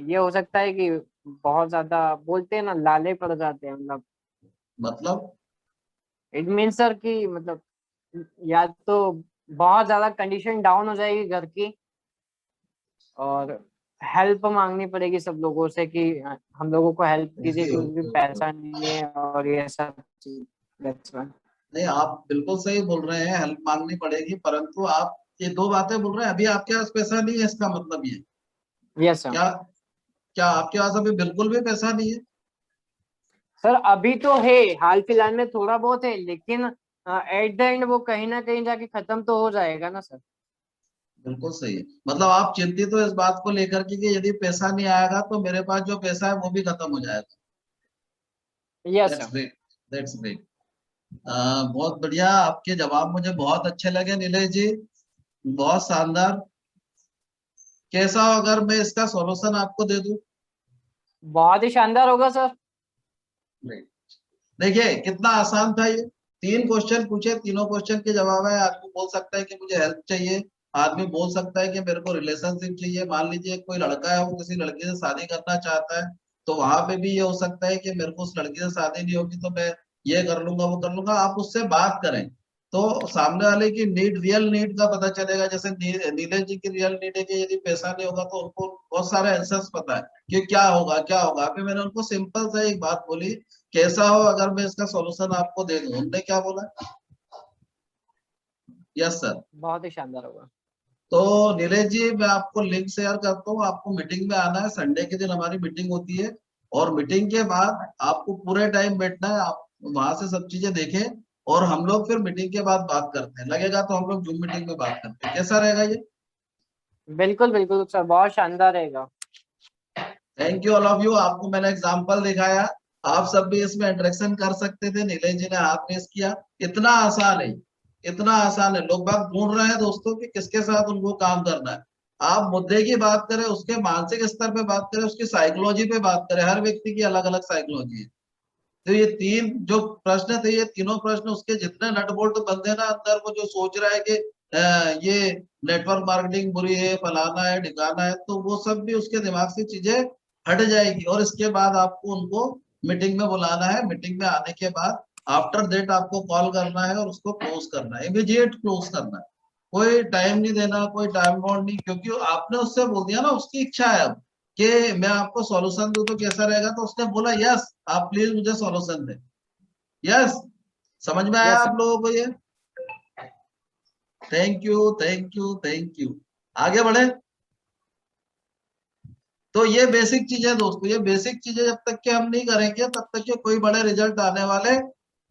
ये हो सकता है कि बहुत ज्यादा बोलते हैं ना, लाले पड़ जाते हैं मतलब। मतलब इट मीन सर कि मतलब या तो बहुत ज्यादा कंडीशन डाउन हो जाएगी घर की, और हेल्प मांगनी पड़ेगी सब लोगों से कि हम लोगों को हेल्प कीजिए ओके क्योंकि ओके ओके। पैसा नहीं है और ये सब चीज। That's why। नहीं, आप बिल्कुल सही बोल रहे हैं, हेल्प मांगनी पड़ेगी, परंतु आप ये 2 बातें बोल रहे हैं, अभी आपके पास पैसा नहीं है, इसका मतलब ये यस सर। क्या? क्या आपके पास अभी बिल्कुल भी पैसा नहीं है? सर अभी तो है, हाल फिलहाल में थोड़ा बहुत है, लेकिन एट द एंड वो कहीं ना कहीं जाके खत्म तो हो जाएगा ना सर। बिल्कुल सही है, मतलब आप चिंतित हो इस बात को लेकर के कि यदि पैसा नहीं आएगा तो मेरे पास जो पैसा है वो भी खत्म हो जाएगा। Yes that's sir. Great, that's great. बहुत बढ़िया, आपके जवाब मुझे बहुत अच्छे लगे नीलेश जी, बहुत शानदार। कैसा हो अगर मैं इसका सॉल्यूशन आपको दे दूं? बहुत ही शानदार होगा सर। Great. देखिए कितना आसान था ये। 3 क्वेश्चन पूछे, तीनों क्वेश्चन के जवाब है। आदमी बोल सकता है कि मुझे हेल्प चाहिए, आदमी बोल सकता है कि मेरे को रिलेशनशिप चाहिए। मान लीजिए कोई लड़का है, वो किसी लड़की से शादी करना चाहता है, तो वहां पे भी ये हो सकता है कि मेरे को उस लड़की से शादी नहीं होगी तो मैं ये कर लूंगा वो कर लूंगा। आप उससे बात करें तो सामने वाले की नीड, रियल नीड का पता चलेगा। जैसे नीलेश जी की रियल नीड है कि यदि पैसा नहीं होगा, तो उनको बहुत सारे आंसर्स पता है कि क्या होगा क्या होगा। अभी मैंने उनको सिंपल सा एक बात बोली, कैसा हो अगर मैं इसका सॉल्यूशन आपको दे दूं, उनने क्या बोला? Yes sir. बहुत ही शानदार होगा। तो नीलेश जी मैं आपको लिंक शेयर करता हूँ, आपको मीटिंग में आना है। संडे के दिन हमारी मीटिंग होती है, और मीटिंग के बाद आपको पूरे टाइम बैठना है, आप वहां से सब चीजें देखें और हम लोग फिर मीटिंग के बाद बात करते हैं, लगेगा तो हम लोग जूम मीटिंग में बात करते हैं, कैसा रहेगा ये? बिल्कुल बिल्कुल सर, बहुत शानदार रहेगा। Thank you all of you. आपको मैंने एग्जांपल दिखाया, आप सब भी इसमें इंटरेक्शन कर सकते थे। नीलेश जी ने हाथ रेस किया। इतना आसान है, इतना आसान है। लोग बाग ढूंढ रहे हैं दोस्तों कि किसके साथ उनको काम करना है। आप मुद्दे की बात करें, उसके मानसिक स्तर पे बात करें, उसकी साइकोलॉजी पे बात करें, हर व्यक्ति की अलग अलग साइकोलॉजी है। तो ये तीन जो प्रश्न थे, ये तीनों प्रश्न उसके जितने नट बोल्ट बंदे ना अंदर, वो जो सोच रहा है कि ये नेटवर्क मार्केटिंग बुरी है, फलाना है, ढिकाना है, तो वो सब भी उसके दिमाग से चीजें हट जाएगी। और इसके बाद आपको उनको मीटिंग में बुलाना है। मीटिंग में आने के बाद आफ्टर दैट आपको कॉल करना है और उसको क्लोज करना है, इमीडिएट क्लोज करना है। कोई टाइम नहीं देना, कोई टाइम बाउंड नहीं, क्योंकि आपने उससे बोल दिया ना, उसकी इच्छा है अब कि मैं आपको सॉल्यूशन दूं तो कैसा रहेगा, तो उसने बोला यस आप प्लीज मुझे सॉल्यूशन दें। यस, समझ में आया यस सर। आप लोगों को ये? Thank you, thank you, thank you. आगे बढ़े। तो ये बेसिक चीजें दोस्तों, ये बेसिक चीजें जब तक के हम नहीं करेंगे तब तक के कोई बड़े रिजल्ट आने वाले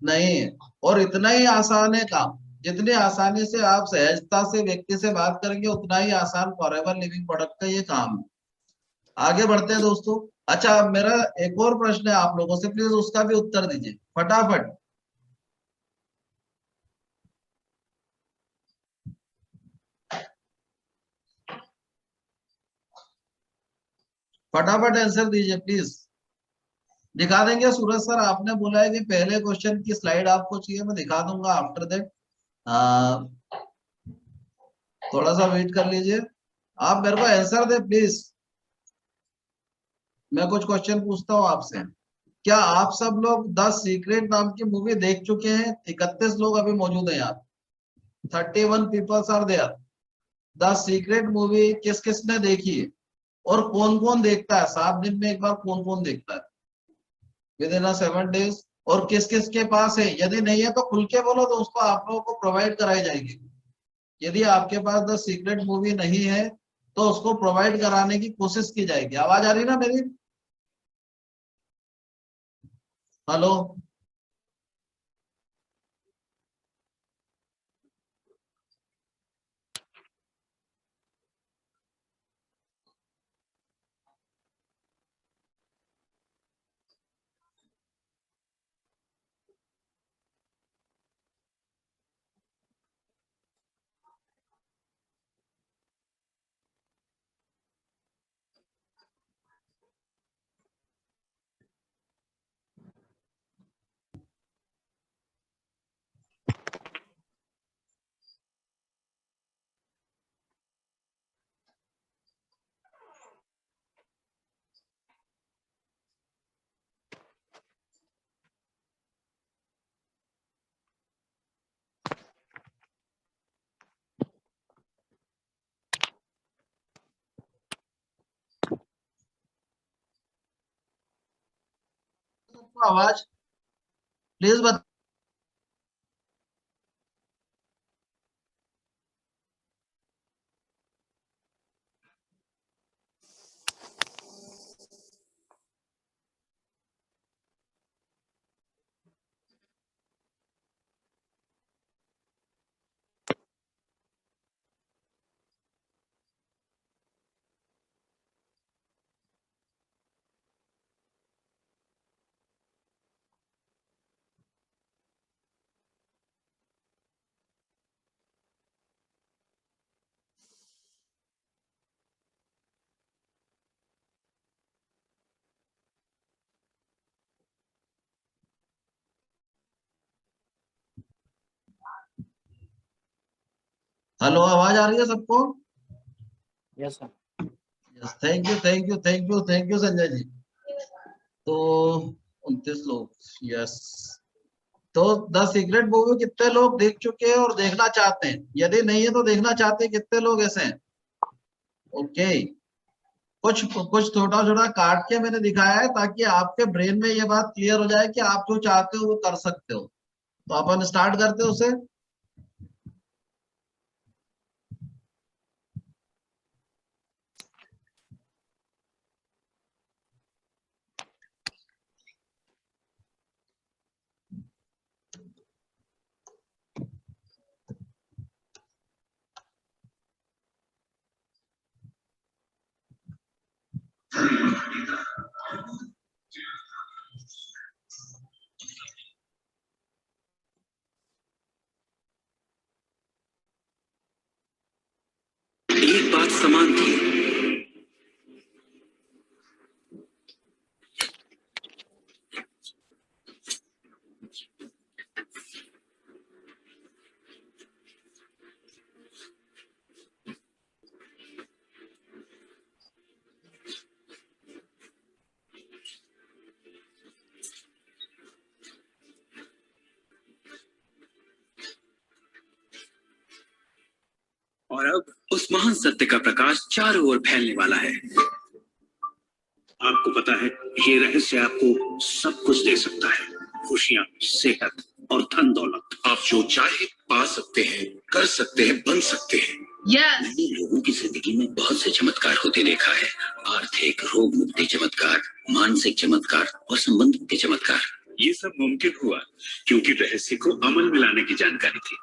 नहीं है। और इतना ही आसान है काम, जितनी आसानी से आप सहजता से व्यक्ति से बात करेंगे, उतना ही आसान फॉरएवर लिविंग प्रोडक्ट का ये काम है। आगे बढ़ते हैं दोस्तों। अच्छा, अब मेरा एक और प्रश्न है आप लोगों से, प्लीज उसका भी उत्तर दीजिए फटाफट। फटाफट आंसर दीजिए प्लीज। दिखा देंगे सूरज सर, आपने बोला है कि पहले क्वेश्चन की स्लाइड आपको चाहिए, मैं दिखा दूंगा आफ्टर दैट। थोड़ा सा वेट कर लीजिए, आप मेरे को आंसर दे प्लीज। मैं कुछ क्वेश्चन पूछता हूँ आपसे। क्या आप सब लोग द सीक्रेट नाम की मूवी देख चुके हैं? 31 लोग अभी मौजूद हैं यहाँ, 31 peoples are there. The secret movie किस किस ने देखी है? और कौन कौन देखता है 7 दिन में एक बार? कौन कौन देखता है विद इन 7 डेज? और किस किस के पास है? यदि नहीं है तो खुल के बोलो दोस्तों, आप लोगों को प्रोवाइड कराई जाएगी। यदि आपके पास द सीक्रेट मूवी नहीं है तो उसको प्रोवाइड कराने की कोशिश की जाएगी। आवाज आ रही ना मेरी? हेलो? आवाज प्लीज बता। हेलो, आवाज आ रही है सबको? Yes sir. Yes, thank you, thank you, thank you, thank you Sanjay ji. तो 29 लोग, यस। तो द सीक्रेट मूवी कितने लोग देख चुके हैं और देखना चाहते हैं? यदि नहीं है तो देखना चाहते हैं कितने लोग ऐसे हैं? ओके। कुछ कुछ छोटा छोटा काट के मैंने दिखाया है ताकि आपके ब्रेन में ये बात क्लियर हो जाए कि आप जो चाहते हो वो कर सकते हो। तो अपन स्टार्ट करते हैं उसे। और अब उस महान सत्य का प्रकाश चारों ओर फैलने वाला है। आपको पता है, ये रहस्य आपको सब कुछ दे सकता है, खुशियां, सेहत और धन दौलत। आप जो चाहे पा सकते हैं, कर सकते हैं, बन सकते हैं। मैंने लोगों की जिंदगी में बहुत से चमत्कार होते देखा है। आर्थिक, रोग मुक्ति चमत्कार, मानसिक चमत्कार और संबंध के चमत्कार। ये सब मुमकिन हुआ क्योंकि रहस्य को अमल में लाने की जानकारी थी।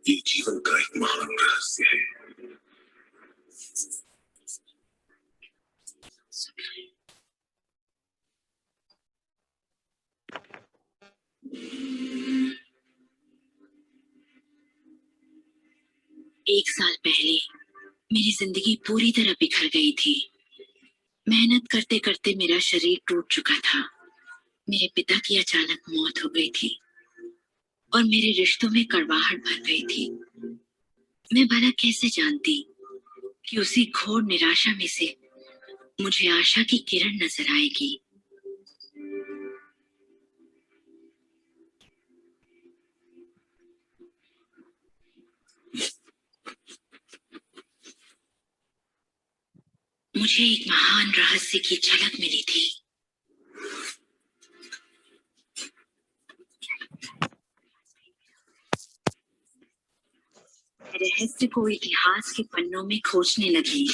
ये जीवन का एक महान रहस्य है। एक साल पहले मेरी जिंदगी पूरी तरह बिखर गई थी। मेहनत करते करते मेरा शरीर टूट चुका था। मेरे पिता की अचानक मौत हो गई थी और मेरे रिश्तों में कड़वाहट भर गई थी। मैं भला कैसे जानती कि उसी घोर निराशा में से मुझे आशा की किरण नजर आएगी। मुझे एक महान रहस्य की झलक मिली थी। रहस्य को इतिहास के पन्नों में खोजने लगी।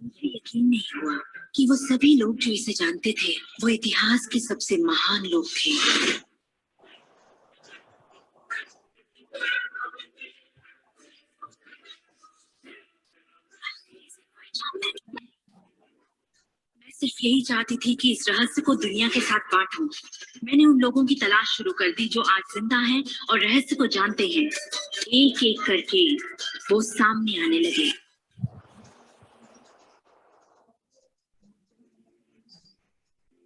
मुझे यकीन नहीं हुआ कि वो सभी लोग जो इसे जानते थे वो इतिहास के सबसे महान लोग थे। मैं सिर्फ यही चाहती थी कि इस रहस्य को दुनिया के साथ बांटूं। मैंने उन लोगों की तलाश शुरू कर दी जो आज जिंदा हैं और रहस्य को जानते हैं। एक एक करके वो सामने आने लगे।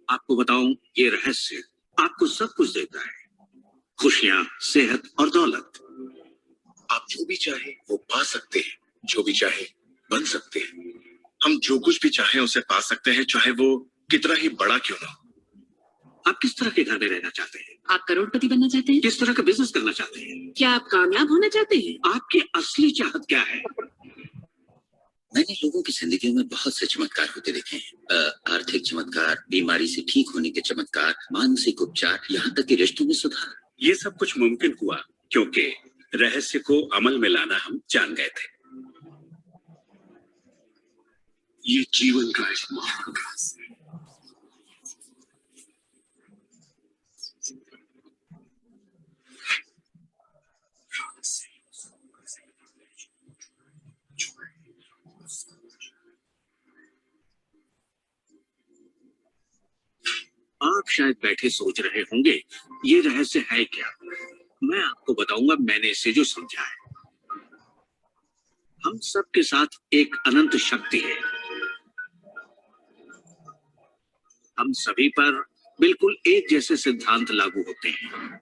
आपको बताऊं, ये रहस्य आपको सब कुछ देता है, खुशियां, सेहत और दौलत। आप जो भी चाहे वो पा सकते हैं, जो भी चाहे बन सकते हैं। हम जो कुछ भी चाहे उसे पा सकते हैं, चाहे वो कितना ही बड़ा क्यों ना हो। आप किस तरह के घर में रहना चाहते हैं? आप करोड़पति बनना चाहते हैं? किस तरह का बिजनेस करना चाहते हैं? क्या आप कामयाब होना चाहते हैं? आपकी असली चाहत क्या है? मैंने लोगों की जिंदगियों में बहुत से चमत्कार होते देखे हैं। आर्थिक चमत्कार, बीमारी से ठीक होने के चमत्कार, मानसिक उपचार, यहाँ तक कि रिश्तों में सुधार। ये सब कुछ मुमकिन हुआ क्योंकि रहस्य को अमल में लाना हम जान गए थे। ये जीवन का एक महान रहस्य है। शायद बैठे सोच रहे होंगे ये रहस्य है क्या। मैं आपको बताऊंगा मैंने इसे जो समझा है। हम सबके साथ एक अनंत शक्ति है। हम सभी पर बिल्कुल एक जैसे सिद्धांत लागू होते हैं।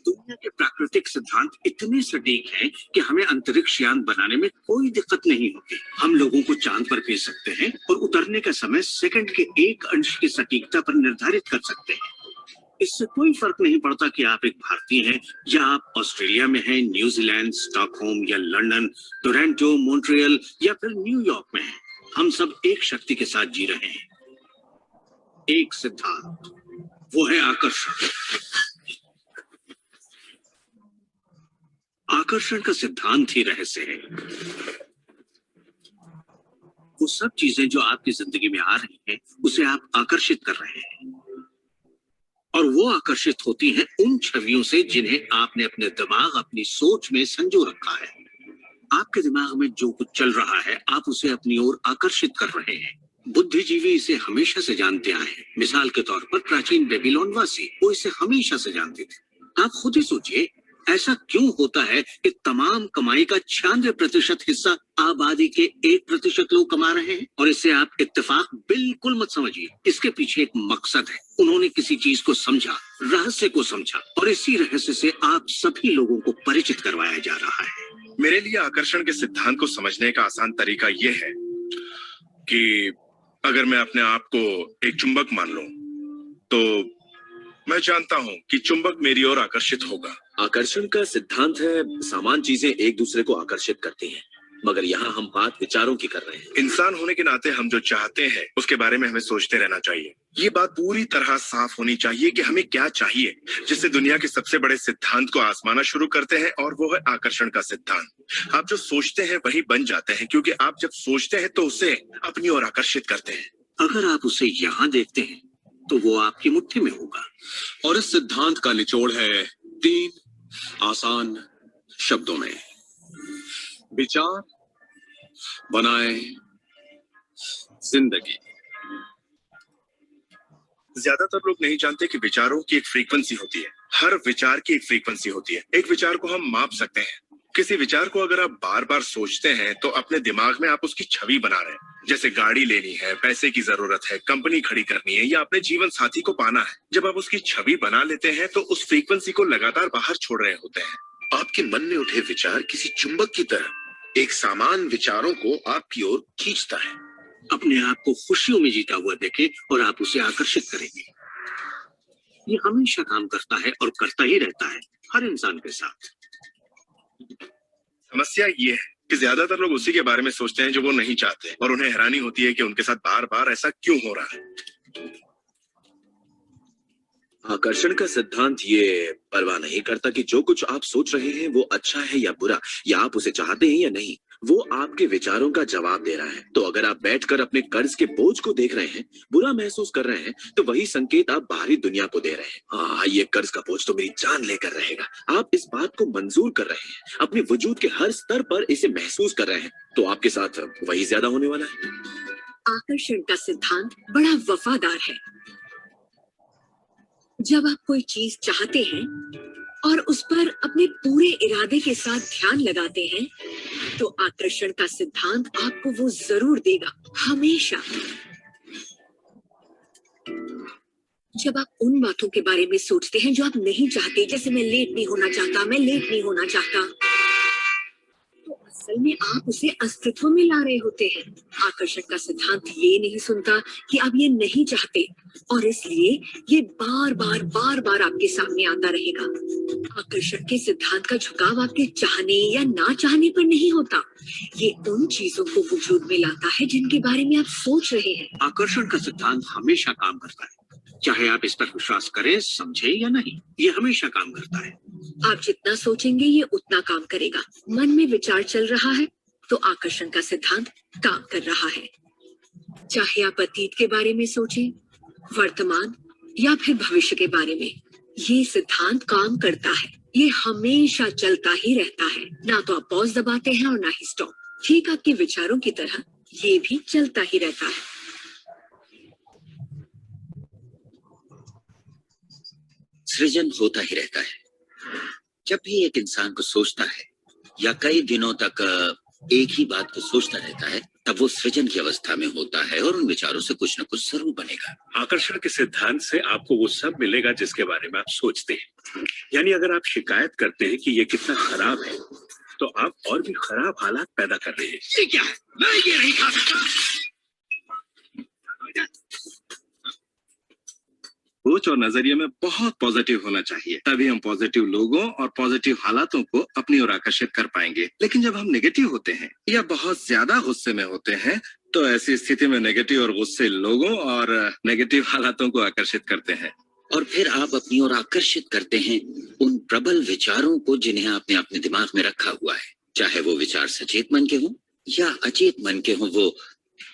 दुनिया के प्राकृतिक सिद्धांत इतने सटीक हैं कि हमें अंतरिक्ष यान बनाने में कोई दिक्कत नहीं होती। हम लोगों को चांद पर भेज सकते हैं और उतरने का समय सेकंड के 1 अंश की सटीकता पर निर्धारित कर सकते हैं। इससे कोई फर्क नहीं पड़ता कि आप एक भारतीय हैं या आप ऑस्ट्रेलिया में हैं, न्यूजीलैंड, स्टॉकहोम या लंदन, टोरंटो, मॉन्ट्रियल या फिर न्यूयॉर्क में हैं। हम सब एक शक्ति के साथ जी रहे हैं, एक सिद्धांत, वो है आकर्षण। आकर्षण का सिद्धांत ही रहस्य है। वो सब चीजें जो आपकी जिंदगी में आ रही हैं, उसे आप आकर्षित कर रहे हैं और वो आकर्षित होती हैं उन छवियों से जिन्हें आपने अपने दिमाग, अपनी सोच में संजो रखा है। आपके दिमाग में जो कुछ चल रहा है, आप उसे अपनी ओर आकर्षित कर रहे हैं। बुद्धिजीवी इसे हमेशा से जानते आए हैं। मिसाल के तौर पर प्राचीन बेबीलोन वासी, वो इसे हमेशा से जानते थे। आप खुद ही सोचिए, ऐसा क्यों होता है कि तमाम कमाई का 96% हिस्सा आबादी के 1% लोग कमा रहे हैं? और इसे आप इत्तेफाक बिल्कुल मत समझिए। इसके पीछे एक मकसद है। उन्होंने किसी चीज को समझा, रहस्य को समझा, और इसी रहस्य से आप सभी लोगों को परिचित करवाया जा रहा है। मेरे लिए आकर्षण के सिद्धांत को समझने का आसान तरीका यह है कि अगर मैं अपने आप को एक चुंबक मान लूं, तो मैं जानता हूं कि चुंबक मेरी ओर आकर्षित होगा। आकर्षण का सिद्धांत है समान चीजें एक दूसरे को आकर्षित करती हैं, मगर यहाँ हम बात विचारों की कर रहे हैं। इंसान होने के नाते हम जो चाहते हैं उसके बारे में हमें सोचते रहना चाहिए। ये बात पूरी तरह साफ होनी चाहिए कि हमें क्या चाहिए, जिससे दुनिया के सबसे बड़े सिद्धांत को आजमाना शुरू करते हैं, और वो है आकर्षण का सिद्धांत। आप जो सोचते हैं वही बन जाते हैं, क्योंकि आप जब सोचते हैं तो उसे अपनी ओर आकर्षित करते हैं। अगर आप उसे यहाँ देखते हैं तो वो आपकी मुट्ठी में होगा। और इस सिद्धांत का निचोड़ है 3 आसान शब्दों में: विचार बनाए जिंदगी। ज्यादातर लोग नहीं जानते कि विचारों की एक फ्रीक्वेंसी होती है। हर विचार की एक फ्रीक्वेंसी होती है। एक विचार को हम माप सकते हैं। किसी विचार को अगर आप बार बार सोचते हैं तो अपने दिमाग में आप उसकी छवि बना रहे हैं। जैसे गाड़ी लेनी है, पैसे की जरूरत है, कंपनी खड़ी करनी है या अपने जीवन साथी को पाना है। जब आप उसकी छवि बना लेते हैं तो उस फ्रीक्वेंसी को लगातार बाहर छोड़ रहे होते हैं। आपके मन में उठे विचार किसी चुंबक की तरह एक सामान विचारों को आपकी ओर खींचता है। अपने आप को खुशियों में जीता हुआ देखें और आप उसे आकर्षित करेंगे। ये हमेशा काम करता है और करता ही रहता है, हर इंसान के साथ। समस्या ये है कि ज्यादातर लोग उसी के बारे में सोचते हैं जो वो नहीं चाहते, और उन्हें हैरानी होती है कि उनके साथ बार बार ऐसा क्यों हो रहा है। आकर्षण का सिद्धांत ये परवाह नहीं करता कि जो कुछ आप सोच रहे हैं वो अच्छा है या बुरा, या आप उसे चाहते हैं या नहीं। वो आपके विचारों का जवाब दे रहा है। तो अगर आप बैठकर अपने कर्ज के बोझ को देख रहे हैं, बुरा महसूस कर रहे हैं, तो वही संकेत आप बाहरी दुनिया को दे रहे हैं। हाँ, ये कर्ज का बोझ तो मेरी जान लेकर रहेगा। आप इस बात को मंजूर कर रहे हैं, अपने वजूद के हर स्तर पर इसे महसूस कर रहे हैं, तो आपके साथ वही ज्यादा होने वाला है। आकर्षण का सिद्धांत बड़ा वफादार है। जब आप कोई चीज चाहते हैं और उस पर अपने पूरे इरादे के साथ ध्यान लगाते हैं, तो आकर्षण का सिद्धांत आपको वो जरूर देगा, हमेशा। जब आप उन बातों के बारे में सोचते हैं जो आप नहीं चाहते, जैसे मैं लेट नहीं होना चाहता, मैं लेट नहीं होना चाहता, तो असल में आप उसे अस्तित्व में ला रहे होते हैं। आकर्षण का सिद्धांत ये नहीं सुनता कि आप ये नहीं चाहते, और इसलिए ये बार बार आपके सामने आता रहेगा। आकर्षण के सिद्धांत का झुकाव आपके चाहने या ना चाहने पर नहीं होता। ये उन चीजों को वजूद में लाता है जिनके बारे में आप सोच रहे हैं। आकर्षण का सिद्धांत हमेशा काम करता है, चाहे आप इस पर विश्वास करें, समझे या नहीं। ये हमेशा काम करता है। आप जितना सोचेंगे ये उतना काम करेगा। मन में विचार चल रहा है तो आकर्षण का सिद्धांत काम कर रहा है। चाहे आप अतीत के बारे में सोचें, वर्तमान या फिर भविष्य के बारे में, ये सिद्धांत काम करता है। ये हमेशा चलता ही रहता है। ना तो आप पॉज दबाते हैं और ना ही स्टॉप। ठीक आपके विचारों की तरह ये भी चलता ही रहता है। सृजन होता ही रहता है। जब भी एक इंसान को सोचता है या कई दिनों तक एक ही बात को सोचता रहता है, तब वो सृजन की अवस्था में होता है और उन विचारों से कुछ न कुछ जरूर बनेगा। आकर्षण के सिद्धांत से आपको वो सब मिलेगा जिसके बारे में आप सोचते हैं। यानी अगर आप शिकायत करते हैं कि ये कितना खराब है, तो आप और भी खराब हालात पैदा कर रहे हैं। ये क्या है? मैं ये नहीं खा सकता। सोच और नजरिए में बहुत पॉजिटिव होना चाहिए, तभी हम पॉजिटिव लोगों और पॉजिटिव हालातों को अपनी ओर आकर्षित कर पाएंगे। लेकिन जब हम नेगेटिव होते हैं या बहुत ज्यादा गुस्से में होते हैं, तो ऐसी स्थिति में नेगेटिव और गुस्से लोगों और नेगेटिव हालातों को आकर्षित करते हैं। और फिर आप अपनी ओर आकर्षित करते हैं उन प्रबल विचारों को जिन्हें आपने अपने दिमाग में रखा हुआ है। चाहे वो विचार सचेत मन के हों या अचेत मन के हों, वो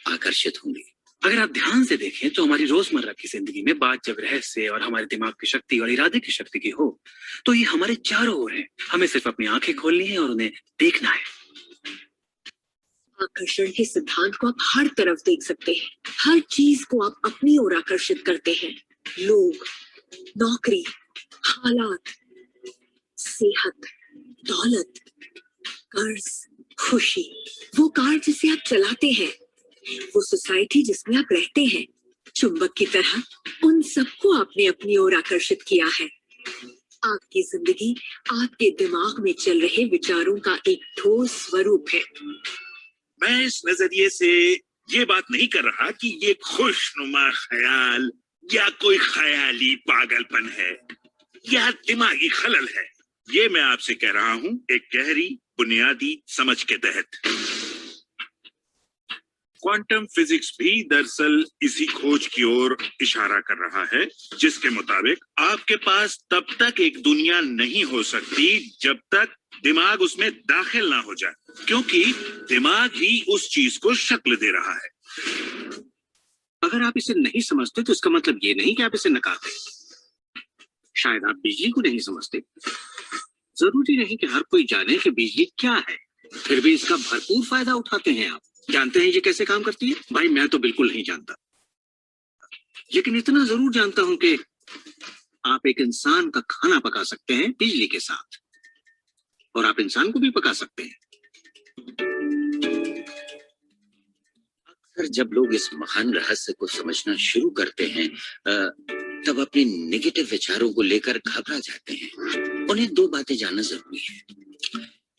आकर्षित होंगे। अगर आप ध्यान से देखें तो हमारी रोजमर्रा की जिंदगी में बात जब रहस्य और हमारे दिमाग की शक्ति और इरादे की शक्ति की हो, तो ये हमारे चारों ओर है। हमें सिर्फ अपनी आंखें खोलनी है और उन्हें देखना है। आकर्षण के सिद्धांत को आप हर तरफ देख सकते हैं। हर चीज को आप अपनी ओर आकर्षित करते हैं। लोग, नौकरी, हालात, सेहत, दौलत, कर्ज, खुशी, वो कार जिसे आप चलाते हैं, वो सोसाइटी जिसमें आप रहते हैं, चुंबक की तरह उन सबको आपने अपनी ओर आकर्षित किया है। आपकी जिंदगी आपके दिमाग में चल रहे विचारों का एक ठोस स्वरूप है। मैं इस नजरिए से ये बात नहीं कर रहा कि ये खुशनुमा ख्याल या कोई ख्याली पागलपन है या दिमागी खलल है। ये मैं आपसे कह रहा हूं एक गहरी बुनियादी समझ के तहत। क्वांटम फिजिक्स भी दरअसल इसी खोज की ओर इशारा कर रहा है, जिसके मुताबिक आपके पास तब तक एक दुनिया नहीं हो सकती जब तक दिमाग उसमें दाखिल ना हो जाए, क्योंकि दिमाग ही उस चीज को शक्ल दे रहा है। अगर आप इसे नहीं समझते तो इसका मतलब ये नहीं कि आप इसे नकारते। शायद आप बिजली को नहीं समझते। जरूरी नहीं कि हर कोई जाने कि बिजली क्या है, फिर भी इसका भरपूर फायदा उठाते हैं। आप जानते हैं ये कैसे काम करती है? भाई मैं तो बिल्कुल नहीं जानता, लेकिन इतना जरूर जानता हूं कि आप एक इंसान का खाना पका सकते हैं बिजली के साथ, और आप इंसान को भी पका सकते हैं। अक्सर जब लोग इस महान रहस्य को समझना शुरू करते हैं, तब अपने नेगेटिव विचारों को लेकर घबरा जाते हैं। उन्हें दो बातें जानना जरूरी है।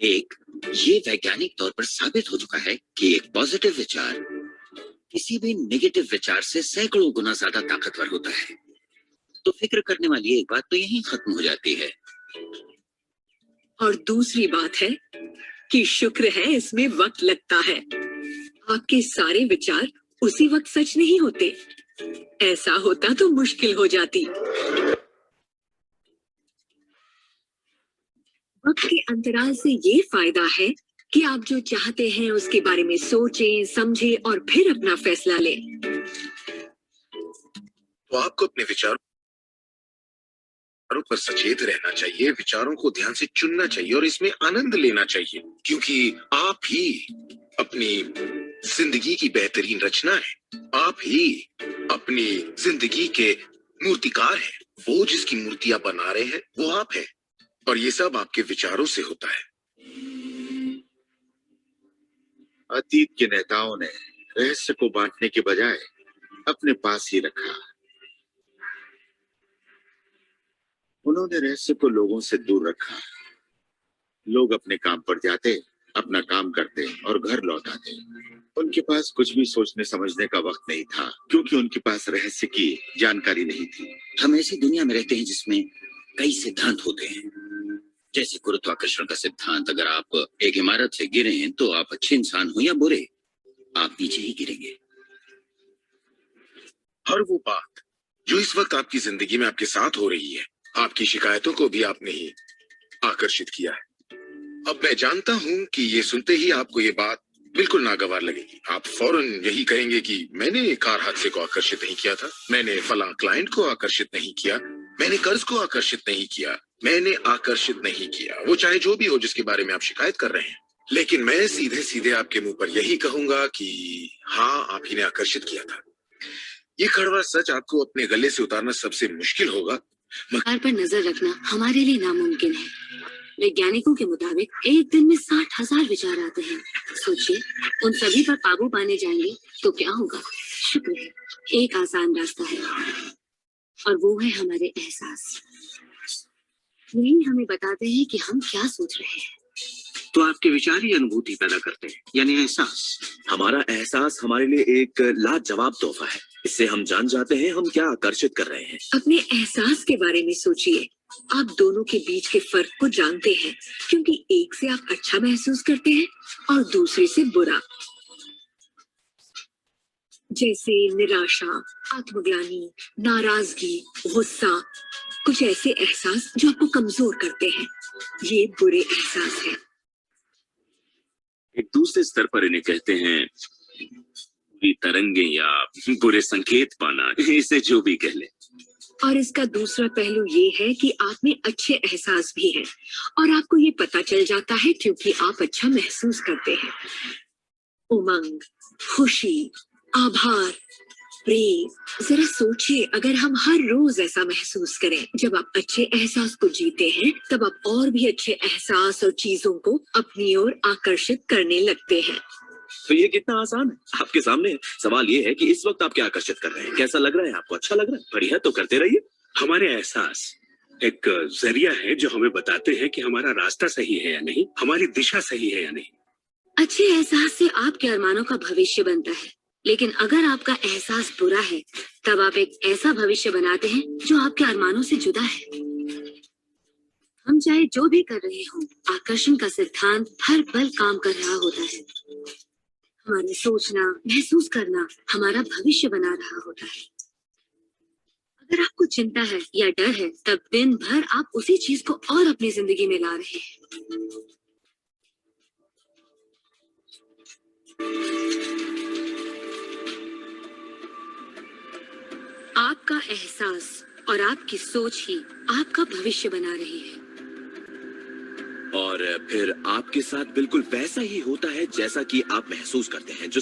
एक, ये वैज्ञानिक तौर पर साबित हो चुका है कि एक पॉजिटिव विचार किसी भी नेगेटिव विचार से सैकड़ों गुना ज्यादा ताकतवर होता है। तो फिक्र करने वाली एक बात तो यहीं खत्म हो जाती है। और दूसरी बात है कि शुक्र है इसमें वक्त लगता है। आपके सारे विचार उसी वक्त सच नहीं होते। ऐसा होता तो मुश्किल हो जाती। वक्त के अंतराल से ये फायदा है कि आप जो चाहते हैं उसके बारे में सोचें, समझें और फिर अपना फैसला लें। तो आपको अपने विचारों पर सचेत रहना चाहिए, विचारों को ध्यान से चुनना चाहिए और इसमें आनंद लेना चाहिए, क्योंकि आप ही अपनी जिंदगी की बेहतरीन रचना है। आप ही अपनी जिंदगी के मूर्तिकार हैं। वो जिसकी मूर्तियां बना रहे हैं वो आप हैं, और ये सब आपके विचारों से होता है। अतीत के नेताओं ने रहस्य को बांटने के बजाय अपने पास ही रखा। उन्होंने रहस्य को लोगों से दूर रखा। लोग अपने काम पर जाते, अपना काम करते और घर लौट आते। उनके पास कुछ भी सोचने समझने का वक्त नहीं था, क्योंकि उनके पास रहस्य की जानकारी नहीं थी। हम ऐसी दुनिया में रहते हैं जिसमें कई सिद्धांत होते हैं, जैसे गुरुत्वाकर्षण का सिद्धांत। अगर आप एक इमारत से गिरे हैं तो आप अच्छे इंसान हो या बुरे, आप नीचे ही गिरेंगे। हर वो बात जो इस वक्त आपकी जिंदगी में आपके साथ हो रही है, आपकी शिकायतों को भी आपने ही आकर्षित किया है। अब मैं जानता हूं कि ये सुनते ही आपको ये बात बिल्कुल नागवार लगेगी। आप फौरन यही कहेंगे कि मैंने कार हादसे को आकर्षित नहीं किया था, मैंने फलां क्लाइंट को आकर्षित नहीं किया, मैंने कर्ज को आकर्षित नहीं किया, मैंने आकर्षित नहीं किया, वो चाहे जो भी हो जिसके बारे में आप शिकायत कर रहे हैं। लेकिन मैं सीधे सीधे आपके मुंह पर यही कहूंगा कि हाँ, आप ही ने आकर्षित किया था। ये कड़वा सच आपको अपने गले से उतारना सबसे मुश्किल होगा, बाजार पर नजर रखना हमारे लिए नामुमकिन है। वैज्ञानिकों के मुताबिक एक दिन में 60,000 विचार आते हैं। सोचिए, उन सभी पर काबू पाने जाएंगे तो क्या होगा? शुक्र है, एक आसान रास्ता है, और वो है हमारे एहसास। यही हमें बताते हैं कि हम क्या सोच रहे हैं। तो आपके विचार ही अनुभूति पैदा करते हैं, यानी एहसास। हमारा एहसास हमारे लिए एक लाजवाब तोहफा है। इससे हम जान जाते हैं हम क्या आकर्षित कर रहे हैं। अपने एहसास के बारे में सोचिए। आप दोनों के बीच के फर्क को जानते हैं, क्योंकि एक से आप अच्छा महसूस करते हैं और दूसरे से बुरा। जैसे निराशा, आत्मग्लानि, नाराजगी, गुस्सा, कुछ ऐसे एहसास जो आपको कमजोर करते हैं। ये बुरे एहसास हैं। एक दूसरे स्तर पर इन्हें कहते हैं बुरी तरंगे या बुरे संकेत पाना, इसे जो भी कह ले। और इसका दूसरा पहलू ये है कि आप में अच्छे एहसास भी हैं, और आपको ये पता चल जाता है क्योंकि आप अच्छा महसूस करते हैं। उमंग, खुशी, आभार, प्रेम। जरा सोचिए, अगर हम हर रोज ऐसा महसूस करें। जब आप अच्छे एहसास को जीते हैं, तब आप और भी अच्छे एहसास और चीजों को अपनी ओर आकर्षित करने लगते हैं। तो ये कितना आसान है, आपके सामने है। सवाल ये है कि इस वक्त आप क्या आकर्षित कर रहे हैं, कैसा लग रहा है आपको, अच्छा लग रहा है, बढ़िया, तो करते रहिए। हमारे एहसास एक जरिया है जो हमें बताते हैं कि हमारा रास्ता सही है या नहीं, हमारी दिशा सही है या नहीं। अच्छे एहसास से आपके अरमानों का भविष्य बनता है, लेकिन अगर आपका एहसास बुरा है, तब आप एक ऐसा भविष्य बनाते हैं जो आपके अरमानों से जुदा है। हम चाहे जो भी कर रहे हों, आकर्षण का सिद्धांत हर पल काम कर रहा होता है। हमारा सोचना, महसूस करना हमारा भविष्य बना रहा होता है। अगर आपको चिंता है या डर है, तब दिन भर आप उसी चीज को और अपनी जिंदगी में ला रहे हैं। आपका एहसास और आपकी सोच ही आपका भविष्य बना रही है। और फिर आपके साथ बिल्कुल वैसा ही होता है जैसा कि आप महसूस करते हैं। जो